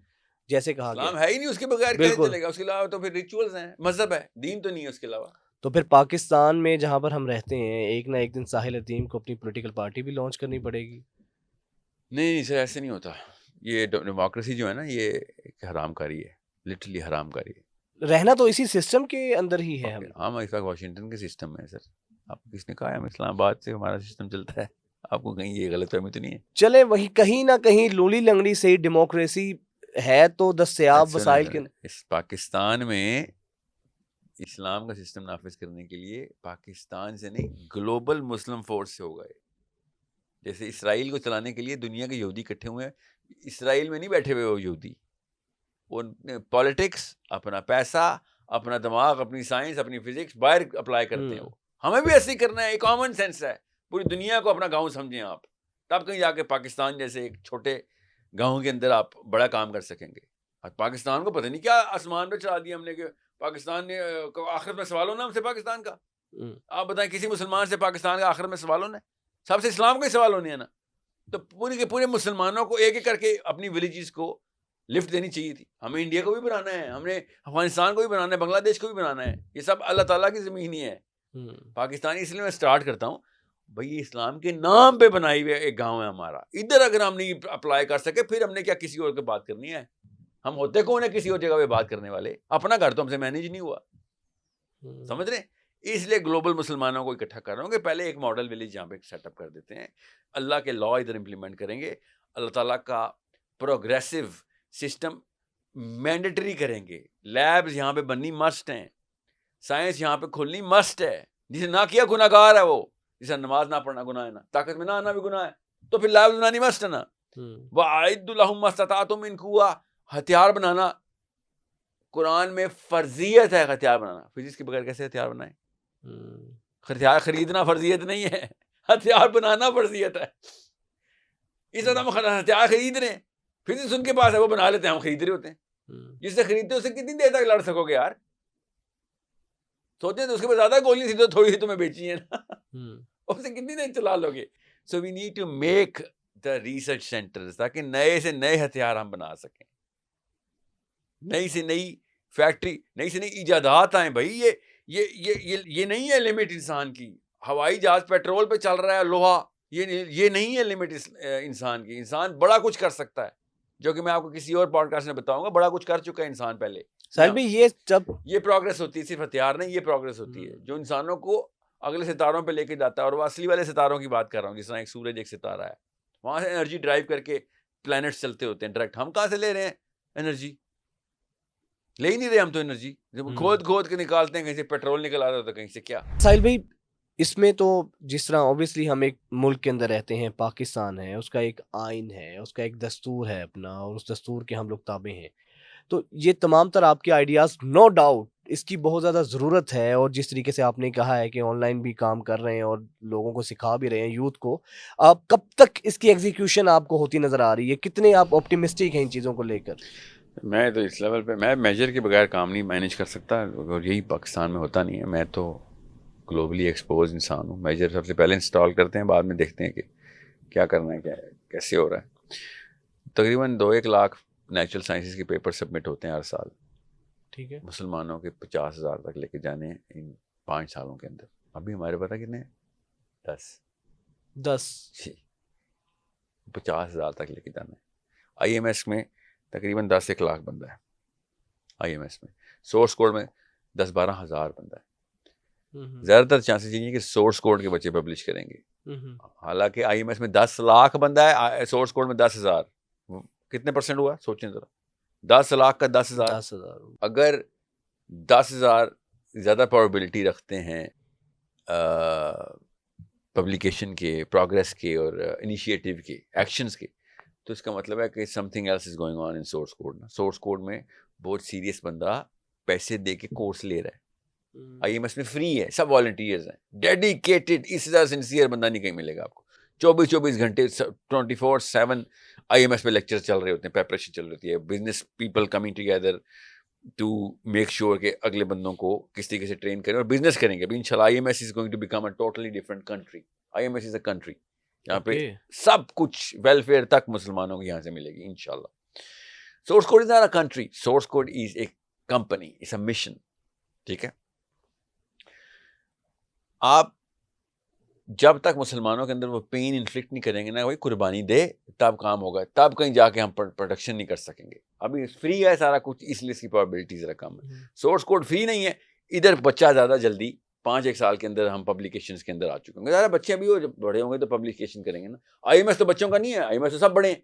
جیسے کہا گیا. اسلام ہے ہی نہیں, اس کے بغیر کیسے چلے گا. اس کے علاوہ تو پھر ریچولز ہیں, مذہب ہے, دین تو نہیں ہے اس کے علاوہ. تو پھر پاکستان میں جہاں پر ہم رہتے ہیں, ایک نہ ایک دن ساحل عظیم کو اپنی پولیٹیکل پارٹی بھی لانچ کرنی پڑے گی. نہیں سر, ایسے نہیں ہوتا. یہ ڈیموکریسی جو ہے نا, یہ ایک حرام کاری ہے, لٹرلی حرام کاری ہے. رہنا تو اسی سسٹم کے اندر ہی ہے. ہم اس وقت واشنگٹن کے سسٹم میں سر. آپ کو کس نے کہا ہے ہم اسلام آباد سے ہمارا سسٹم چلتا ہے؟ آپ کو کہیں یہ غلط فہمی تو نہیں ہے؟ چلے وہی کہیں نہ کہیں لولی لنگڑی سے ڈیموکریسی ہے تو دستیاب وسائل کے. اس پاکستان میں اسلام کا سسٹم نافذ کرنے کے لیے پاکستان سے نہیں, گلوبل مسلم فورس سے ہوگا. جیسے اسرائیل کو چلانے کے لیے دنیا کے یہودی اکٹھے ہوئے ہیں. اسرائیل میں نہیں بیٹھے ہوئے وہ یہودی, وہ پالیٹکس, اپنا پیسہ, اپنا دماغ, اپنی سائنس, اپنی فزکس باہر اپلائی کرتے ہیں. وہ ہمیں بھی ایسے ہی کرنا ہے. ایک کامن سینس ہے. پوری دنیا کو اپنا گاؤں سمجھیں آپ, تب کہیں جا کے پاکستان جیسے ایک چھوٹے گاؤں کے اندر آپ بڑا کام کر سکیں گے. پاکستان کو پتہ نہیں کیا آسمان پہ چڑھا دیا ہم نے کہ پاکستان نے آخرت میں سوال ہونا ہم سے پاکستان کا. آپ بتائیں کسی مسلمان سے پاکستان کا آخرت میں سوال ہونا ہے؟ سب سے اسلام کا ہی سوال ہونے ہے نا. تو پورے کے پورے مسلمانوں کو ایک ایک کر کے اپنی ولیجز کو لفٹ دینی چاہیے تھی. ہمیں انڈیا کو بھی بنانا ہے, ہم نے افغانستان کو بھی بنانا ہے, بنگلہ دیش کو بھی بنانا ہے. یہ سب اللہ تعالیٰ کی زمین ہی ہے. پاکستانی اس لیے میں سٹارٹ کرتا ہوں بھائی, اسلام کے نام پہ بنائی ہوئے ایک گاؤں ہے ہمارا. ادھر اگر ہم نہیں اپلائی کر سکے پھر ہم نے کیا کسی اور کی بات کرنی ہے؟ ہم ہوتے کون ہیں کسی اور جگہ پہ بات کرنے والے؟ اپنا گھر تو ہم سے مینیج نہیں ہوا, سمجھ رہے. اس لیے گلوبل مسلمانوں کو اکٹھا کر رہا ہوں کہ پہلے ایک ماڈل ولیج یہاں پہ سیٹ اپ کر دیتے ہیں, اللہ کے لا ادھر امپلیمنٹ کریں گے, اللہ تعالیٰ کا پروگریسو سسٹم مینڈیٹری کریں گے. لیبز یہاں پہ بننی مسٹ ہیں, سائنس یہاں پہ کھولنی مسٹ ہے. جسے نہ کیا گناہ گار ہے وہ, جسے نماز نہ پڑھنا گناہ ہے نا, طاقت میں نہ آنا بھی گناہ ہے, تو پھر لیبز بنانی مسٹ ہے نا. وَأَعِدُّوا لَهُم مَّا اسْتَطَعْتُم مِّن قُوَّةٍ, ہتھیار بنانا قرآن میں فرضیت ہے. ہتھیار بنانا, فزکس کے بغیر کیسے ہتھیار بنائیں؟ ہتھیار خریدنا فرضیت نہیں ہے, ہتھیار بنانا فرضیت ہے. اس وقت ہم ہتھیار خرید رہے ہیں, فزکس ان کے پاس ہے وہ بنا لیتے ہیں, ہم خرید رہے ہوتے ہیں. جس سے خریدتے اسے کتنی دیر تک لڑ سکو گے یار؟ سوچیں تو اس کے بعد زیادہ گولی تھی تو تھوڑی سی تمہیں بیچی ہے نا, اسے کتنی دیر چلا لو گے؟ So we need to make the research centres تاکہ نئے سے نئے ہتھیار ہم بنا سکیں, نئی سے نئی فیکٹری, نئی سے نئی ایجادات آئیں. بھائی یہ نہیں ہے لمٹ انسان کی. ہوائی جہاز پیٹرول پہ چل رہا ہے, لوہا, یہ نہیں ہے لمٹ انسان کی. انسان بڑا کچھ کر سکتا ہے, جو کہ میں آپ کو کسی اور پوڈ کاسٹ میں بتاؤں گا. بڑا کچھ کر چکا ہے انسان پہلے. سر بھی یہ پروگرس ہوتی ہے, صرف ہتھیار نہیں, یہ پروگرس ہوتی ہے جو انسانوں کو اگلے ستاروں پہ لے کے جاتا ہے. اور وہ اصلی والے ستاروں کی بات کر رہا ہوں, جس طرح ایک سورج ایک ستارہ ہے, وہاں سے انرجی ڈرائیو کر کے پلانٹس چلتے ہوتے ہیں ڈائریکٹ. ہم کہاں سے لے رہے ہیں انرجی؟ لے ہی نہیں رہے ہم تو انرجی. جب کھود کے نکالتے ہیں, کہیں سے پیٹرول نکل آتا ہے, کہیں سے کیا. ساحل بھائی, اس میں تو جس طرح اوبیسلی ہم ایک ملک کے اندر رہتے ہیں, پاکستان ہے, اس کا ایک آئین ہے, اس کا ایک دستور ہے اپنا, اور اس دستور کے ہم لوگ تابع ہیں. تو یہ تمام تر آپ کے آئیڈیاز نو ڈاؤٹ اس کی بہت زیادہ ضرورت ہے. اور جس طریقے سے آپ نے کہا ہے کہ آن لائن بھی کام کر رہے ہیں اور لوگوں کو سکھا بھی رہے ہیں, یوتھ کو, آپ کب تک اس کی ایگزیکیوشن آپ کو ہوتی نظر آ رہی ہے؟ کتنے آپ آپٹیمسٹک ہیں ان چیزوں کو لے کر؟ میں تو اس لیول پہ میں میجر کے بغیر کام نہیں مینیج کر سکتا, اور یہی پاکستان میں ہوتا نہیں ہے. میں تو گلوبلی ایکسپوز انسان ہوں. میجر سب سے پہلے انسٹال کرتے ہیں, بعد میں دیکھتے ہیں کہ کیا کرنا ہے, کیا کیسے ہو رہا ہے. تقریباً 2-1 لاکھ نیچرل سائنسز کے پیپر سبمٹ ہوتے ہیں ہر سال. ٹھیک ہے, مسلمانوں کے 50,000 تک لے کے جانے ہیں ان 5 سالوں کے اندر. ابھی ہمارے پتہ کتنے ہیں؟ 10 50,000 تک لے کے جانا ہے. آئی ایم ایس میں تقریباً 10-1 لاکھ بندہ ہے. آئی ایم ایس میں سورس کوڈ میں 10-12 ہزار بندہ ہے. زیادہ تر چانسز یہ ہیں کہ سورس کوڈ کے بچے پبلش کریں گے. حالانکہ آئی ایم ایس میں 10 لاکھ بندہ ہے, سورس کوڈ میں 10,000, کتنے پرسنٹ ہوا سوچیں ذرا, 10 لاکھ کا 10,000. اگر 10,000 زیادہ پروبیبلٹی رکھتے ہیں پبلیکیشن کے, پروگریس کے اور انیشیٹو کے, ایکشنز کے, تو اس کا مطلب ہے کہ something else is going on in source code. Source code میں بہت سیریس بندہ پیسے دے کے کورس لے رہا ہے. آئی ایم ایس میں فری ہے, سب والنٹیئرز ہیں, ڈیڈیکیٹڈ. اس سے زیادہ سنسیئر بندہ نہیں کہیں ملے گا آپ کو. 24 گھنٹے 24/7 آئی ایم ایس پہ لیکچر چل رہے ہوتے ہیں, پریپریشن چل رہی ہوتی ہے, business people coming together to make sure کہ اگلے بندوں کو کس طریقے سے ٹرین کریں اور بزنس کریں گے. ابھی انشاءاللہ I M S is going to become a totally different country. I M S is a country, یہاں پہ سب کچھ ویلفیئر تک مسلمانوں کو یہاں سے ملے گی انشاءاللہ. Source code is not a country, source code is a company, is a mission. ٹھیک ہے, آپ جب تک مسلمانوں کے اندر وہ پین انفلکٹ نہیں کریں گے نا, وہی قربانی دے, تب کام ہوگا, تب کہیں جا کے ہم پروڈکشن نہیں کر سکیں گے. ابھی فری ہے سارا کچھ, اس لیے اس کی پرابلٹی ذرا کم ہے. سورس کوڈ فری نہیں ہے, ادھر بچہ زیادہ جلدی 5-1 سال کے اندر ہم پبلیکیشنز کے اندر آ چکے ہوں گے. زیادہ بچے ابھی وہ جب بڑے ہوں گے تو پبلیکیشن کریں گے نا. آئی ایم ایس تو بچوں کا نہیں ہے, آئی ایم ایس تو سب بڑے ہیں.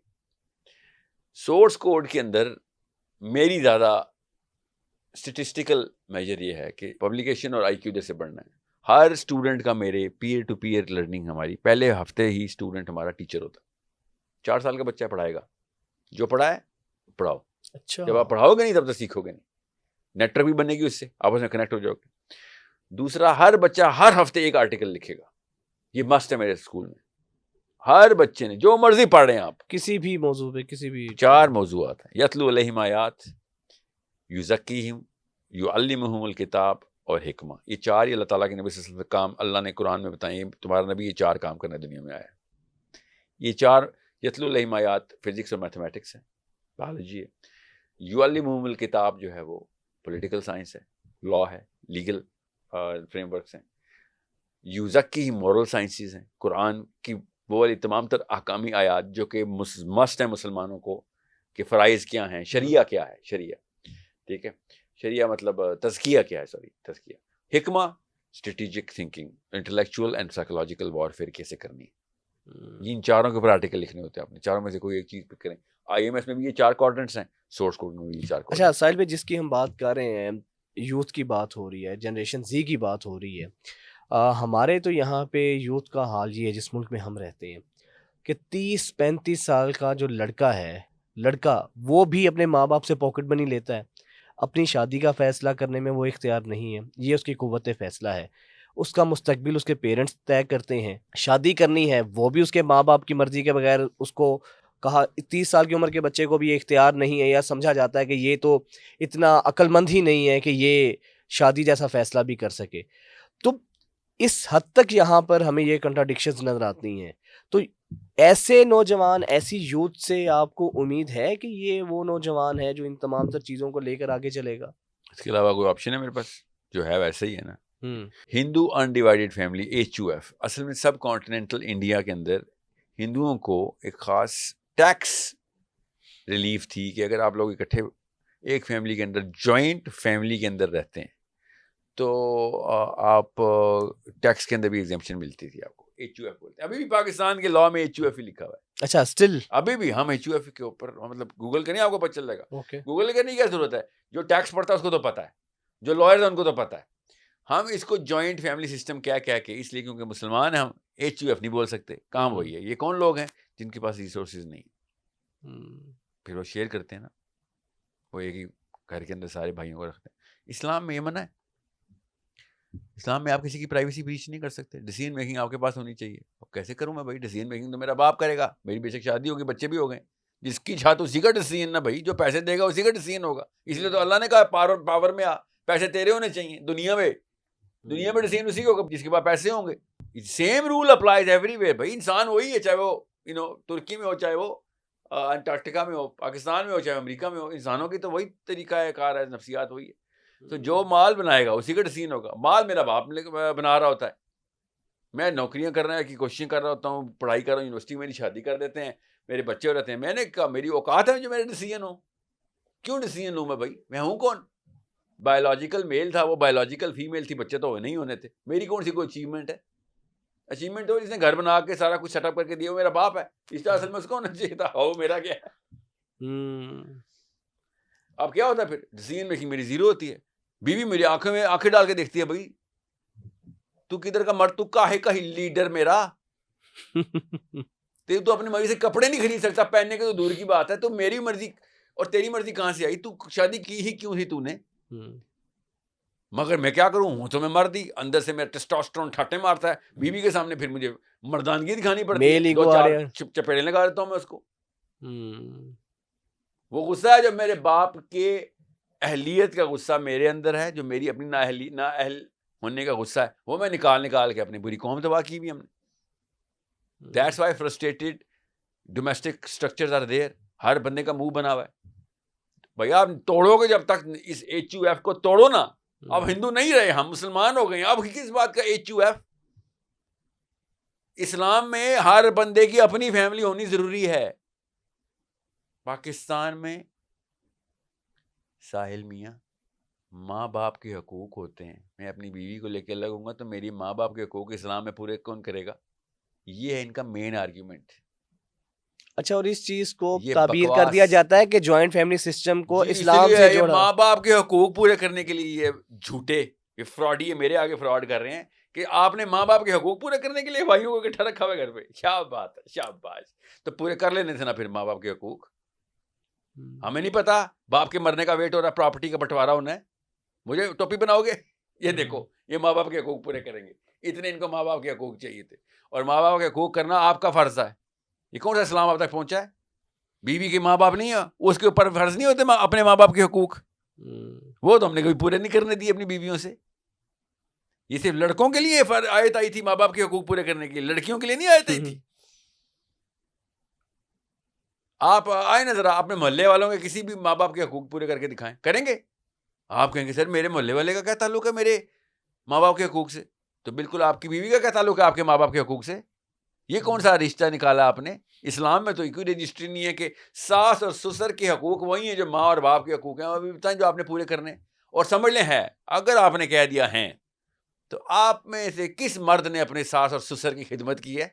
سورس کوڈ کے اندر میری زیادہ اسٹیٹسٹیکل میجر یہ ہے کہ پبلیکیشن اور آئی کیو جیسے بڑھنا ہے. ہر اسٹوڈنٹ کا, میرے پیئر ٹو پیئر لرننگ ہماری پہلے ہفتے ہی اسٹوڈنٹ ہمارا ٹیچر ہوتا ہے. 4 سال کا بچہ پڑھائے گا, جو پڑھا ہے پڑھاؤ. اچھا, جب آپ پڑھاؤ گے نہیں تب تک سیکھو گے نہیں. نیٹ ورک بھی بنے گی اس سے, آپس میں کنیکٹ ہو جاؤ گے. دوسرا, ہر بچہ ہر ہفتے ایک آرٹیکل لکھے گا. یہ مسٹ ہے میرے اسکول میں. ہر بچے نے جو مرضی پڑھ رہے ہیں آپ, کسی بھی موضوع پہ, کسی بھی 4 موضوعات ہیں. یتلو علیہم آیات, یزکیہم, یعلمہم الکتاب اور حکمہ. یہ 4 اللہ تعالیٰ کے نبی صلی اللہ علیہ وسلم کام اللہ نے قرآن میں بتائیں. تمہارا نبی یہ 4 کام کرنے دنیا میں آیا ہے. یہ 4 یتلو علیہم آیات فزکس اور میتھمیٹکس ہے, بایولوجی ہے. یعلمہم الکتاب جو ہے وہ پولیٹیکل سائنس ہے, لا ہے, لیگل فریم ورکس ہیں. یزکیہم مورل سائنسز ہیں, قرآن کی وہ والی تمام تر احکامی آیات جو کہ مسٹ ہیں مسلمانوں کو کہ فرائض کیا ہیں, شریعہ کیا ہے, شریعہ. ٹھیک ہے, شریعہ مطلب تزکیہ کیا ہے, سوری تزکیہ. حکمہ strategic thinking, intellectual and psychological warfare کیسے کرنی ہے. ان 4 کے اوپر آرٹیکل لکھنے ہوتے ہیں. اپنے 4 میں سے کوئی ایک چیز پک کریں. آئی ایم ایس میں بھی یہ 4 کوارڈنٹس ہیں, سورس کوڈ میں بھی یہ 4 کوارڈنٹس. اچھا ساحل بھائی, جس کی ہم بات کر رہے ہیں, یوتھ کی بات ہو رہی ہے, جنریشن زی کی بات ہو رہی ہے. ہمارے تو یہاں پہ یوتھ کا حال یہ ہے جس ملک میں ہم رہتے ہیں کہ 30-35 سال کا جو لڑکا وہ بھی اپنے ماں باپ سے پاکٹ منی لیتا ہے. اپنی شادی کا فیصلہ کرنے میں وہ اختیار نہیں ہے, یہ اس کی قوت فیصلہ ہے. اس کا مستقبل اس کے پیرنٹس طے کرتے ہیں. شادی کرنی ہے وہ بھی اس کے ماں باپ کی مرضی کے بغیر. اس کو کہا 30 سال کی عمر کے بچے کو بھی یہ اختیار نہیں ہے, یا سمجھا جاتا ہے کہ یہ تو اتنا عقل مند ہی نہیں ہے کہ یہ شادی جیسا فیصلہ بھی کر سکے. تو اس حد تک یہاں پر ہمیں یہ کنٹراڈکشنز نظر آتی ہیں. تو ایسے نوجوان, ایسی یوتھ سے آپ کو امید ہے کہ یہ وہ نوجوان ہے جو ان تمام تر چیزوں کو لے کر آگے چلے گا؟ اس کے علاوہ کوئی آپشن ہے میرے پاس؟ جو ہے ویسے ہی ہے نا. ہندو انڈیوائڈیڈ فیملی, HUF, اصل میں سب کانٹیننٹل انڈیا کے اندر ہندوؤں کو ایک خاص ٹیکس ریلیف تھی کہ اگر آپ لوگ اکٹھے ایک فیملی کے اندر, جوائنٹ فیملی کے اندر رہتے ہیں تو آپ ٹیکس کے اندر بھی ایگزمپشن ملتی تھی آپ کو. HUF بولتے ہیں. ابھی بھی پاکستان کے لاء میں HUF ہی لکھا ہوا ہے. اچھا, اسٹل ابھی بھی ہم HUF کے اوپر, مطلب گوگل کریں آپ کو پتہ چل جائے گا. اوکے, گوگل کرنے کی کیا ضرورت ہے, جو ٹیکس پڑتا ہے اس کو تو پتہ ہے, جو لائرز ہیں ان کو تو پتہ ہے. ہم اس کو جوائنٹ فیملی سسٹم کیا کہ اس لیے کیونکہ مسلمان ہیں, ہم HUF نہیں بول سکتے. کام وہی ہے. یہ کون لوگ ہیں جن کے پاس ریسورسز نہیں, پھر وہ شیئر کرتے ہیں نا. وہ ایک ہی گھر کے اندر سارے بھائیوں کو رکھتے ہیں. اسلام میں یہ منع ہے. اسلام میں آپ کسی کی پرائیویسی بریچ نہیں کر سکتے. ڈیسیژن میکنگ آپ کے پاس ہونی چاہیے. اب کیسے کروں میں بھائی, ڈیسیژن میکنگ تو میرا باپ کرے گا. میری بے شک شادی ہوگی, بچے بھی ہو گئے, جس کی چھات اسی کا ڈیسیژن نا بھائی. جو پیسے دے گا اسی کا ڈیسیژن ہوگا. اس لیے تو اللہ نے کہا پاور میں آ, پیسے تیرے ہونے چاہیے. دنیا میں ڈیسیژن اسی ہوگا جس کے پاس پیسے ہوں گے. Same rule applies everywhere بھائی. انسان وہی ہے, چاہے وہ ترکی میں ہو, چاہے وہ انٹارکٹیکا میں ہو, پاکستان میں ہو, چاہے امریکہ میں ہو. انسانوں کی تو وہی طریقہ کار ہے, نفسیات وہی ہے. تو جو مال بنائے گا اسی کا ڈیسیژن ہوگا. مال میرا باپ بنا رہا ہوتا ہے, میں نوکریاں کرنے کی کوششیں کر رہا ہوتا ہوں, پڑھائی کر رہا ہوں, یونیورسٹی میں میری شادی کر دیتے ہیں, میرے بچے ہو رہتے ہیں. میں نے کہا میری اوقات ہے جو میرے ڈیسیژن ہو. کیوں ڈیسیژن لوں میں بھائی, میں ہوں کون؟ بایولوجیکل میل تھا, وہ بایولوجیکل فیمیل تھی, بچے تو نہیں ہونے تھے. میری کون سی کوئی اچیومنٹ ہے؟ اچیومنٹ تو جس نے گھر بنا کے سارا کچھ سیٹ اپ کر کے دیا, وہ میرا باپ ہے. اس طرح اصل میں اس کو ہونا چاہیے تھا, ہو میرا کیا ہے. اب کیا ہوتا ہے پھر, ڈیسیژن میکنگ میری زیرو ہوتی ہے. بیوی میری آنکھوں میں آنکھیں ڈال کے دیکھتی ہے, بھائی تو کدھر کا مرد, تو کاہے کا لیڈر میرا, تو اپنی مرضی سے کپڑے نہیں خرید سکتا, پہننے کے تو دور کی بات ہے, تو میری مرضی اور تیری مرضی کہاں سے آئی, تو شادی کی ہی کیوں تھی تو نے. مگر میں کیا کروں, ہوں تو میں مرد ہی, اندر سے میرا ٹیسٹوسٹرون ٹھاٹے مارتا ہے. بیوی کے سامنے پھر مجھے مردانگی دکھانی پڑتی ہے, 2-4 چپیڑے لگا دیتا ہوں میں اس کو. وہ غصہ ہے جو میرے باپ کے اہلیت کا غصہ میرے اندر ہے, جو میری اپنی نااہل ہونے کا غصہ ہے, وہ میں نکال کے اپنی پوری قوم تباہ کی بھی ہم نے. That's why frustrated domestic structures are there. ہر بندے کا منہ بنا ہوا ہے. بھائی آپ توڑو گے جب تک اس HUF کو توڑو نا. اب ہندو نہیں رہے, ہم مسلمان ہو گئے ہیں, اب کس بات کا HUF. اسلام میں ہر بندے کی اپنی فیملی ہونی ضروری ہے. پاکستان میں ساحل میاں ماں باپ کے حقوق ہوتے ہیں. میں اپنی بیوی کو لے کے لگوں گا تو میری ماں باپ کے حقوق اسلام میں پورے کون کرے گا؟ یہ ہے ان کا مین آرگیومنٹ. اچھا, اور اس چیز کو تعبیر کر دیا جاتا ہے کہ جوائنٹ فیملی سسٹم کو اسلام سے جوڑا. ماں باپ کے حقوق پورے کرنے کے لیے یہ جھوٹے, یہ فراڈی, یہ میرے آگے فراڈ کر رہے ہیں کہ آپ نے ماں باپ کے حقوق پورے کرنے کے لیے بھائیوں کو اکٹھا رکھا ہوا ہے گھر پہ. کیا بات ہے, شاباش. تو پورے کر لینے تھے نا پھر ماں باپ کے حقوق. ہمیں نہیں پتا باپ کے مرنے کا ویٹ ہو رہا ہے, پراپرٹی کا بٹوارا ہونا ہے, مجھے ٹوپی بناؤ گے, یہ دیکھو یہ ماں باپ کے حقوق پورے کریں گے. اتنے ان کو ماں باپ کے حقوق چاہیے تھے, اور ماں باپ کے حقوق کرنا آپ کا فرض ہے. یہ کون سا اسلام اب تک پہنچا ہے؟ بیوی کے ماں باپ نہیں ہے, اس کے اوپر فرض نہیں ہوتے اپنے ماں باپ کے حقوق. وہ تو ہم نے کبھی پورے نہیں کرنے دیے اپنی بیویوں سے. یہ صرف لڑکوں کے لیے آیت آئی تھی ماں باپ کے حقوق پورے کرنے کے لیے, لڑکیوں کے لیے نہیں آیت آئی تھی. آپ آئے نا ذرا اپنے محلے والوں کے کسی بھی ماں باپ کے حقوق پورے کر کے دکھائیں, کریں گے؟ آپ کہیں گے سر میرے محلے والے کا کیا تعلق ہے میرے ماں باپ کے حقوق سے. تو بالکل آپ کی بیوی کا کیا تعلق ہے آپ کے ماں باپ کے حقوق سے؟ یہ کون سا رشتہ نکالا آپ نے؟ اسلام میں تو کوئی رجسٹری نہیں ہے کہ ساس اور سسر کے حقوق وہی ہیں جو ماں اور باپ کے حقوق ہیں, اور بھی بتائیں جو آپ نے پورے کرنے. اور سمجھ لیں ہے, اگر آپ نے کہہ دیا ہیں تو آپ میں سے کس مرد نے اپنے ساس اور سسر کی خدمت کی ہے؟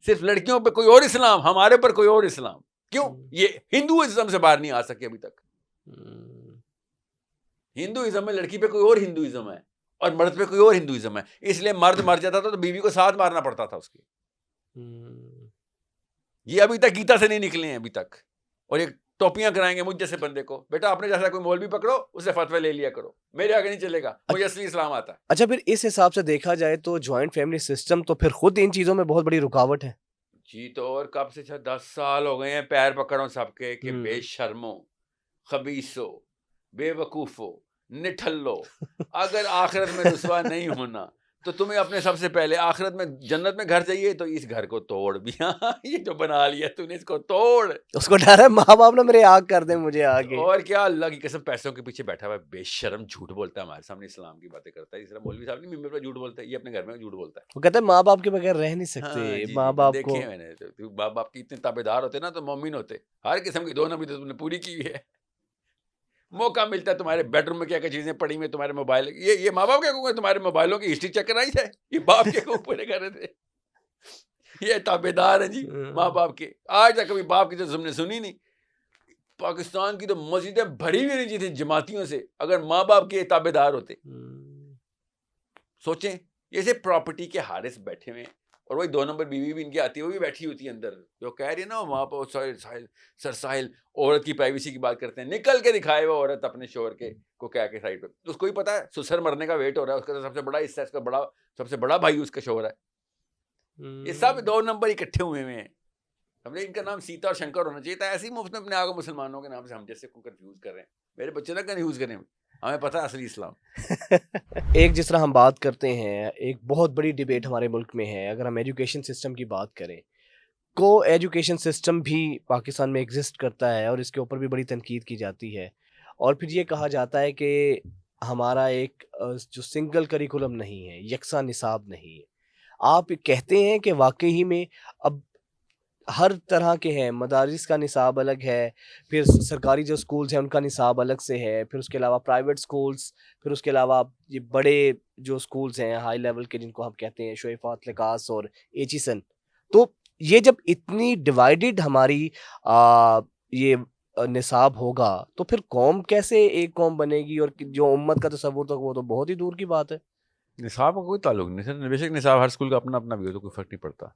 صرف لڑکیوں پہ کوئی اور اسلام, ہمارے پر کوئی اور اسلام. کیوں؟ یہ ہندوازم سے باہر نہیں آ سکے ابھی تک. ہندوازم میں لڑکی پہ کوئی اور ہندوازم ہے اور مرد پہ کوئی اور ہندوازم ہے. اس لیے مرد مر جاتا تھا تو بیوی کو ساتھ مارنا پڑتا تھا اس کے. یہ ابھی تک گیتا سے نہیں نکلے ہیں ابھی تک. اور یہ ٹوپیاں کرائیں گے مجھ جیسے بندے کو, بیٹا اپنے جیسا کوئی مولوی پکڑو, اس سے فتوی لے لیا کرو, میرے آگے نہیں چلے گا, مجھے اصلی اسلام آتا ہے. اچھا, پھر اس حساب سے دیکھا جائے تو جوائنٹ فیملی سسٹم تو پھر خود ان چیزوں میں بہت بڑی رکاوٹ ہے. جی, تو اور کب سے 10 سال ہو گئے ہیں پیر پکڑوں سب کے کہ بے شرمو, خبیثو, بے وقوفو, نٹھلو, اگر آخرت میں رسوا نہیں ہونا تو تمہیں اپنے سب سے پہلے آخرت میں جنت میں گھر چاہیے, تو اس گھر کو توڑ بھی. یہ جو بنا لیا تو نے اس کو توڑ. اس کو ڈر ہے ماں باپ نہ میرے آگ کر دیں مجھے آگے. اور کیا, اللہ کی قسم پیسوں کے پیچھے بیٹھا ہوا ہے, بے شرم, جھوٹ بولتا ہے ہمارے سامنے, اسلام کی باتیں کرتا ہے. اس طرح مولوی صاحب نہیں ممبر پہ جھوٹ بولتا ہے, یہ اپنے گھر میں جھوٹ بولتا ہے. وہ کہتے ہیں ماں باپ کے بغیر رہ نہیں سکتے. ماں باپ کو دیکھے میں نے, ماں باپ کی اتنے تابع دار ہوتے نا تو مومن ہوتے. ہر قسم کی 2 نمبر تو تم نے پوری کی ہے. موقع ملتا ہے تمہارے بیڈ روم میں کیا کیا چیزیں پڑی ہوئی, تمہارے موبائل, یہ ماں باپ کے حقوق ہیں, تمہارے موبائلوں کی ہسٹری چیک کرائی جائے, یہ باپ کے حقوق پورے کر رہے تھے. یہ تابع دار ہیں جی ماں باپ کے. آج تک کبھی باپ کی تو تم نے سنی نہیں. پاکستان کی تو مسجدیں بھری ہوئی نہیں تھی جماعتیوں سے اگر ماں باپ کے تابع دار ہوتے. سوچیں, یہ پراپرٹی کے حارث بیٹھے ہوئے ہیں, اور وہی 2 نمبر بیوی بھی ان کی آتی ہے, وہ بھی بیٹھی ہوتی ہے اندر, جو کہہ رہی ہے نا وہاں پہ سر ساحل عورت کی پرائیویسی کی بات کرتے ہیں. نکل کے دکھائے وہ عورت اپنے شوہر کے کو کیا کہ سائڈ پہ, اس کو ہی پتا ہے سسر مرنے کا ویٹ ہو رہا ہے, اس کا سب سے بڑا حصہ, اس کا سب سے بڑا بھائی اس کا شوہر ہے. یہ سب 2 نمبر اکٹھے ہوئے ہیں. ہم نے ان کا نام سیتا اور شنکر ہونا چاہیے تھا. ایسے ہی مفت میں اپنے آگے مسلمانوں کے نام سے ہم جیسے کو کنفیوز کر رہے ہیں. میرے بچے نہ کنفیوز کریں, ہمیں پتہ ہے اصلی اسلام. ایک جس طرح ہم بات کرتے ہیں, ایک بہت بڑی ڈیبیٹ ہمارے ملک میں ہے, اگر ہم ایجوکیشن سسٹم کی بات کریں, کو ایجوکیشن سسٹم بھی پاکستان میں ایگزسٹ کرتا ہے اور اس کے اوپر بھی بڑی تنقید کی جاتی ہے, اور پھر یہ کہا جاتا ہے کہ ہمارا ایک جو سنگل کریکولم نہیں ہے, یکساں نصاب نہیں ہے. آپ کہتے ہیں کہ واقعی میں اب ہر طرح کے ہیں. مدارس کا نصاب الگ ہے, پھر سرکاری جو اسکولس ہیں ان کا نصاب الگ سے ہے, پھر اس کے علاوہ پرائیویٹ اسکولس, پھر اس کے علاوہ یہ بڑے جو اسکولس ہیں ہائی لیول کے جن کو ہم کہتے ہیں شعیفات لکاس اور ایچیسن. تو یہ جب اتنی ڈیوائیڈڈ ہماری یہ نصاب ہوگا تو پھر قوم کیسے ایک قوم بنے گی, اور جو امت کا تصور تھا وہ تو بہت ہی دور کی بات ہے. نصاب کا کوئی تعلق نہیں سر, بے شک نصاب ہر اسکول کا اپنا اپنا بھی ہو تو کوئی فرق نہیں پڑتا.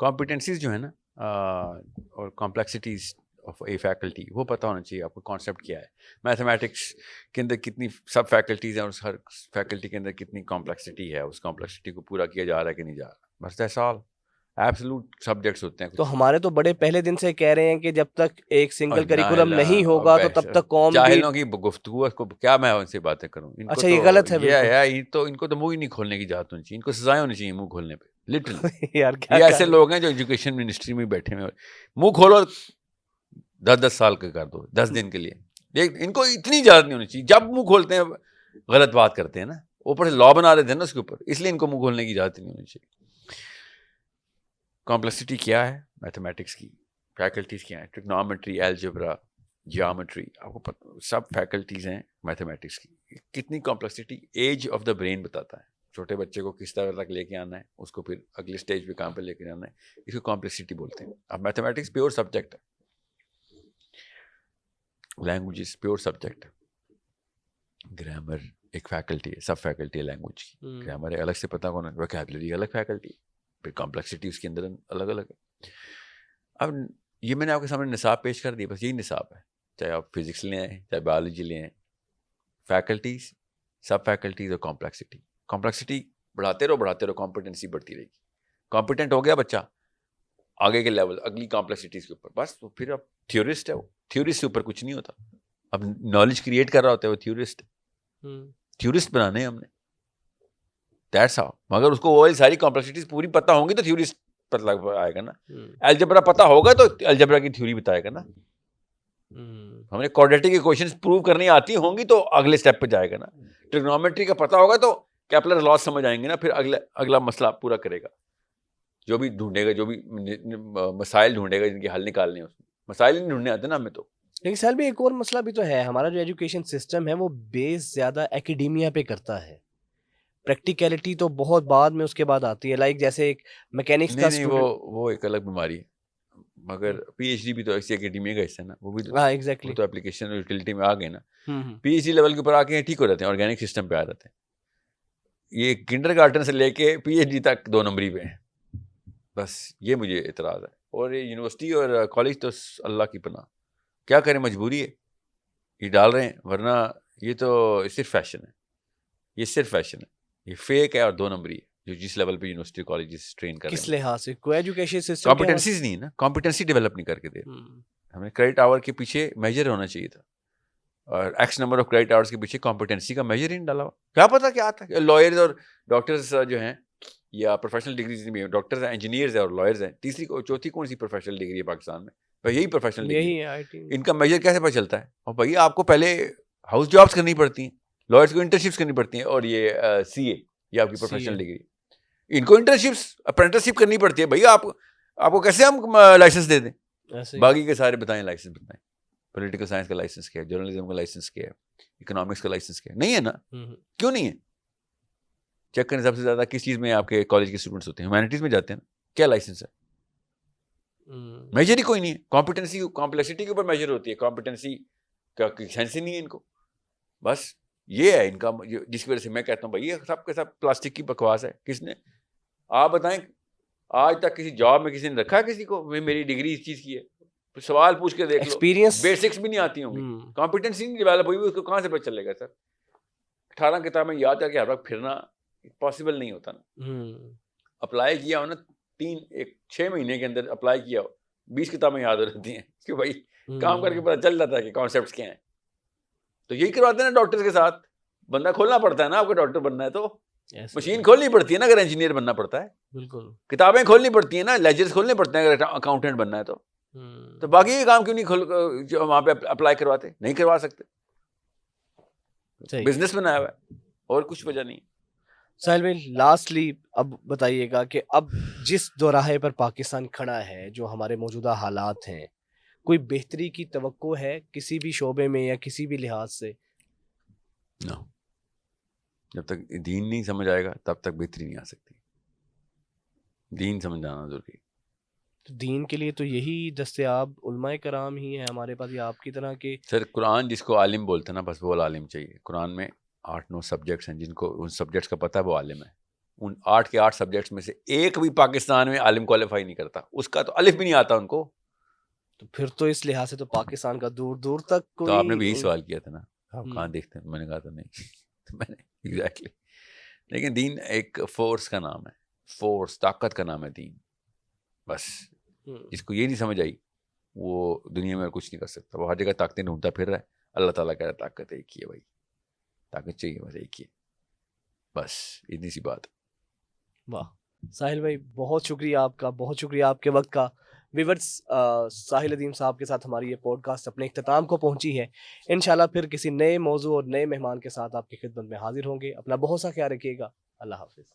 کمپیٹنسیز جو ہے نا اور کمپلیکسٹیز آف اے فیکلٹی وہ پتہ ہونا چاہیے آپ کو کانسیپٹ کیا ہے. میتھمیٹکس کے اندر کتنی سب فیکلٹیز ہیں اور ہر فیکلٹی کے اندر کتنی کمپلیکسٹی ہے, اس کمپلیکسٹی کو پورا کیا جا رہا ہے کہ نہیں جا رہا, بس دیٹس آل. ایبسولوٹ سبجیکٹس ہوتے ہیں. تو ہمارے تو بڑے پہلے دن سے کہہ رہے ہیں کہ جب تک ایک سنگل کریکولم نہیں ہوگا تو تب تک قوم بھی. جاہلوں کی گفتگو کو کیا میں ان سے باتیں کروں. اچھا یہ غلط ہے تو ان کو تو منہ ہی نہیں کھولنے کی اجازت ہونی چاہیے, ان کو سزائیں ہونی چاہیے منہ کھولنے پہ لٹرلی. یار یہ ایسے لوگ ہیں جو ایجوکیشن منسٹری میں بیٹھے ہوئے, منہ کھولو 10 سال کا کر دو 10 دن کے لیے. ان کو اتنی اجازت نہیں ہونی چاہیے, جب منہ کھولتے ہیں غلط بات کرتے ہیں نا, اوپر سے لا بنا دیتے ہیں نا اس کے اوپر, اس لیے ان کو منہ کھولنے کی اجازت نہیں ہونی چاہیے. کمپلیکسٹی کیا ہے میتھمیٹکس کی, فیکلٹیز کیا ہیں, ٹریگنومیٹری, الجبرا, جیومیٹری, آپ کو پتہ سب فیکلٹیز ہیں میتھمیٹکس کی. کتنی complexity edge of the brain بتاتا ہے, چھوٹے بچے کو کس طرح تک لے کے آنا ہے, اس کو پھر اگلے اسٹیج پہ کہاں پہ لے کے جانا ہے, اس کو کمپلیکسٹی بولتے ہیں. اب میتھمیٹکس پیور سبجیکٹ ہے, لینگویجز پیور سبجیکٹ ہے, گرامر ایک فیکلٹی ہے, سب فیکلٹی ہے لینگویج کی. گرامر الگ سے پتہ ہونا, ووکیبلری الگ فیکلٹی, پھر کمپلیکسٹی اس کے اندر الگ الگ ہے. اب یہ میں نے آپ کے سامنے نصاب پیش کر دیا, بس یہی نصاب ہے, چاہے آپ فزکس لے آئیں چاہے بایولوجی لے آئیں. فیکلٹیز, سب فیکلٹیز اور کمپلیکسٹی. کمپلیکسٹی بڑھاتے رہو کمپیٹنسی بڑھتی رہے گی. کمپیٹنٹ ہو گیا بچہ, آگے کے لیول اگلی کمپلیکسٹیز کے اوپر, بس پھر اب تھیورسٹ ہے وہ, تھیورسٹ کے اوپر کچھ نہیں ہوتا. اب نالج کریٹ کر رہا ہوتا ہے وہ تھیورسٹ, تھیورسٹ بنانے ہیں ہم نے, دیٹس ہاؤ. مگر اس کو وہ ساری کمپلیکسٹیز پوری پتہ ہوں گی تو تھیورسٹ پتہ آئے گا نا. الجبرا پتہ ہوگا تو الجبرا کی تھیوری بتائے گا نا. ہمیں کوڈریٹک ایکویشنز پروو کرنی آتی ہوں گی تو اگلے اسٹیپ پہ جائے گا نا. ٹریگنومیٹری کا پتہ ہوگا تو کیپلر لاز سمجھ آئیں گے نا, پھر اگلا مسئلہ پورا کرے گا. جو بھی ڈھونڈے گا, جو بھی مسائل ڈھونڈے گا جن کے حل نکالنے ہیں, اس میں مسائل نہیں ڈھونڈنے آتے نا ہمیں. تو لیکن سر بھی ایک اور مسئلہ بھی تو ہے, ہمارا جو ایجوکیشن سسٹم ہے وہ بیس زیادہ ایکیڈیمیا پہ کرتا ہے, پریکٹیکلٹی تو بہت بعد میں اس کے بعد آتی ہے. لائک جیسے ایک میکینکس کا نہیں, وہ ایک الگ بیماری ہے. مگر پی ایچ ڈی بھی تو ایسی اکیڈیمیا کا حصہ ہے نا, وہ بھی ایگزیکٹلی تو اپلیکیشن اور یوٹیلٹی میں آ گئے نا. پی ایچ ڈی لیول کے اوپر آ کے ٹھیک ہو جاتے ہیں, آرگینک سسٹم پہ آ جاتے ہیں. یہ کنڈر گارٹن سے لے کے پی ایچ ڈی تک 2 نمبری پہ ہیں, بس یہ مجھے اعتراض ہے. اور یہ یونیورسٹی اور کالج تو اللہ کی پناہ, کیا کریں, مجبوری ہے, یہ ڈال رہے ہیں, ورنہ یہ تو صرف فیشن ہے, یہ صرف فیشن ہے, یہ فیک ہے اور 2 نمبری ہے. جو جس لیول پہ یونیورسٹی کالجز ٹرین کر رہے ہیں, کس لحاظ سے کوئی ایجوکیشن سسٹم کمپیٹنسیز نہیں ہے نا, کمپیٹنسی ڈیولپ نہیں کر کے دے. ہمیں کریڈٹ آور کے پیچھے میجر ہونا چاہیے تھا, اور x number of credit hours کے پیچھے کمپیٹنسی کا میجر ہی نہیں ڈالا ہوا. کیا پتا کیا آتا ہے. لائرز اور ڈاکٹرز جو ہیں, یا پروفیشنل ڈگریز بھی ہیں, ڈاکٹرز ہیں, انجینئرز ہیں اور لائرز ہیں. چوتھی کون سی پروفیشنل ڈگری ہے پاکستان میں؟ بھائی یہی پروفیشنل ڈگری ہے. ان کا میجر کیسے پتہ چلتا ہے؟ اور بھائی آپ کو پہلے ہاؤس جابس کرنی پڑتی ہیں, لائرز کو انٹرنشپس کرنی پڑتی ہیں, اور یہ سی اے یہ آپ کی پروفیشنل ڈگری, ان کو انٹرنشپس اپرینٹسشپ کرنی پڑتی ہے. بھیا آپ کو کیسے ہم لائسنس دے دیں؟ باقی کے سارے بتائیں لائسنس بتائیں. پولیٹیکل سائنس کا لائسنس کیا ہے, جرنلزم کا لائسنس کیا ہے, اکنامکس کا لائسنس کیا ہے؟ نہیں ہے نا. کیوں نہیں ہے؟ چیک کریں سب سے زیادہ کس چیز میں آپ کے کالج کے اسٹوڈنٹس ہوتے ہیں, ہیومینٹیز میں جاتے ہیں نا, کیا لائسنس ہے؟ میجر ہی کوئی نہیں ہے. کمپیٹنسی کمپلیکسٹی کے اوپر میجر ہوتی ہے, کمپیٹنسی کا سینس ہی نہیں ہے ان کو. بس یہ ہے ان کا, جس کی وجہ سے میں کہتا ہوں بھائی یہ سب کے سب پلاسٹک کی بکواس ہے. کس نے, آپ بتائیں آج تک کسی جاب میں کسی نے رکھا کسی کو میری ڈگری اس چیز کی ہے؟ سوال پوچھ کے دیکھ لو, بیسکس بھی نہیں آتی ہوں گی, کمپیٹنسی نہیں ڈیولپ ہوئی, اس کو کہاں سے پتہ چلے گا سر؟ 18 کتابیں یاد کر کے ہر وقت پھرنا پاسبل نہیں ہوتا نا. اپلائی کیا ہو نا 6 مہینے کے اندر اپلائی کیا ہو, 20 کتابیں یاد ہو رہتی ہیں کہ بھائی کام کر کے پتہ چل جاتا ہے کہ کانسیپٹس کیا ہیں. تو یہی کرواتے ہیں نا ڈاکٹر کے ساتھ, بندہ کھولنا پڑتا ہے نا, آپ کو ڈاکٹر بننا ہے تو مشین کھولنی پڑتی ہے نا, اگر انجینئر بننا پڑتا ہے. بالکل کتابیں کھولنی پڑتی ہیں نا, لیجرز کھولنے پڑتے ہیں اگر اکاؤنٹنٹ بننا ہے تو باقی یہ کام کیوں نہیں جو وہاں پہ اپلائی کرواتے؟ نہیں کروا سکتے, بزنس بنایا ہوا ہے اور کچھ وجہ نہیں. ساحل بھائی لاسٹلی اب بتائیے گا کہ اب جس دوراہے پر پاکستان کھڑا ہے، جو ہمارے موجودہ حالات ہیں، کوئی بہتری کی توقع ہے کسی بھی شعبے میں یا کسی بھی لحاظ سے؟ نہ، جب تک دین نہیں سمجھ آئے گا تب تک بہتری نہیں آ سکتی. دین سمجھ آنا ضروری. دین کے لیے تو یہی دستیاب علماء کرام ہی ہیں ہمارے پاس، یا آپ کی طرح کے؟ سر قرآن جس کو عالم بولتے ہیں نا، بس وہ عالم چاہیے. قرآن میں 8-9 سبجیکٹس ہیں، جن کو ان سبجیکٹس کا پتہ ہے وہ عالم ہے. ان 8 کے 8 سبجیکٹس میں سے ایک بھی پاکستان میں عالم کوالیفائی نہیں کرتا، اس کا تو الف بھی نہیں آتا ان کو. تو پھر تو اس لحاظ سے تو پاکستان کا دور دور تک تو کوئی آپ نے بھی یہی سوال کیا تھا نا، آپ کہاں دیکھتے ہیں؟ میں نے کہا تھا نہیں. تو میں نے ایگزیکٹلی. لیکن دین ایک فورس کا نام ہے، فورس، طاقت کا نام ہے دین. بس جس کو یہ نہیں سمجھ آئی وہ دنیا میں کچھ نہیں کر سکتا. وہ ہر جگہ طاقتیں ڈھونڈتا پھر رہا ہے. اللہ تعالیٰ کہہ رہا ہے طاقت ایک ہی ہے بھائی، طاقت چاہیے بس ایک ہی ہے، بس اتنی سی بات. واہ ساحل بھائی، بہت شکریہ آپ کا، بہت شکریہ آپ کے وقت کا. ویورز، ساحل ندیم صاحب کے ساتھ ہماری یہ پوڈ کاسٹ اپنے اختتام کو پہنچی ہے. انشاءاللہ پھر کسی نئے موضوع اور نئے مہمان کے ساتھ آپ کی خدمت میں حاضر ہوں گے. اپنا بہت سا خیال رکھیے گا. اللہ حافظ.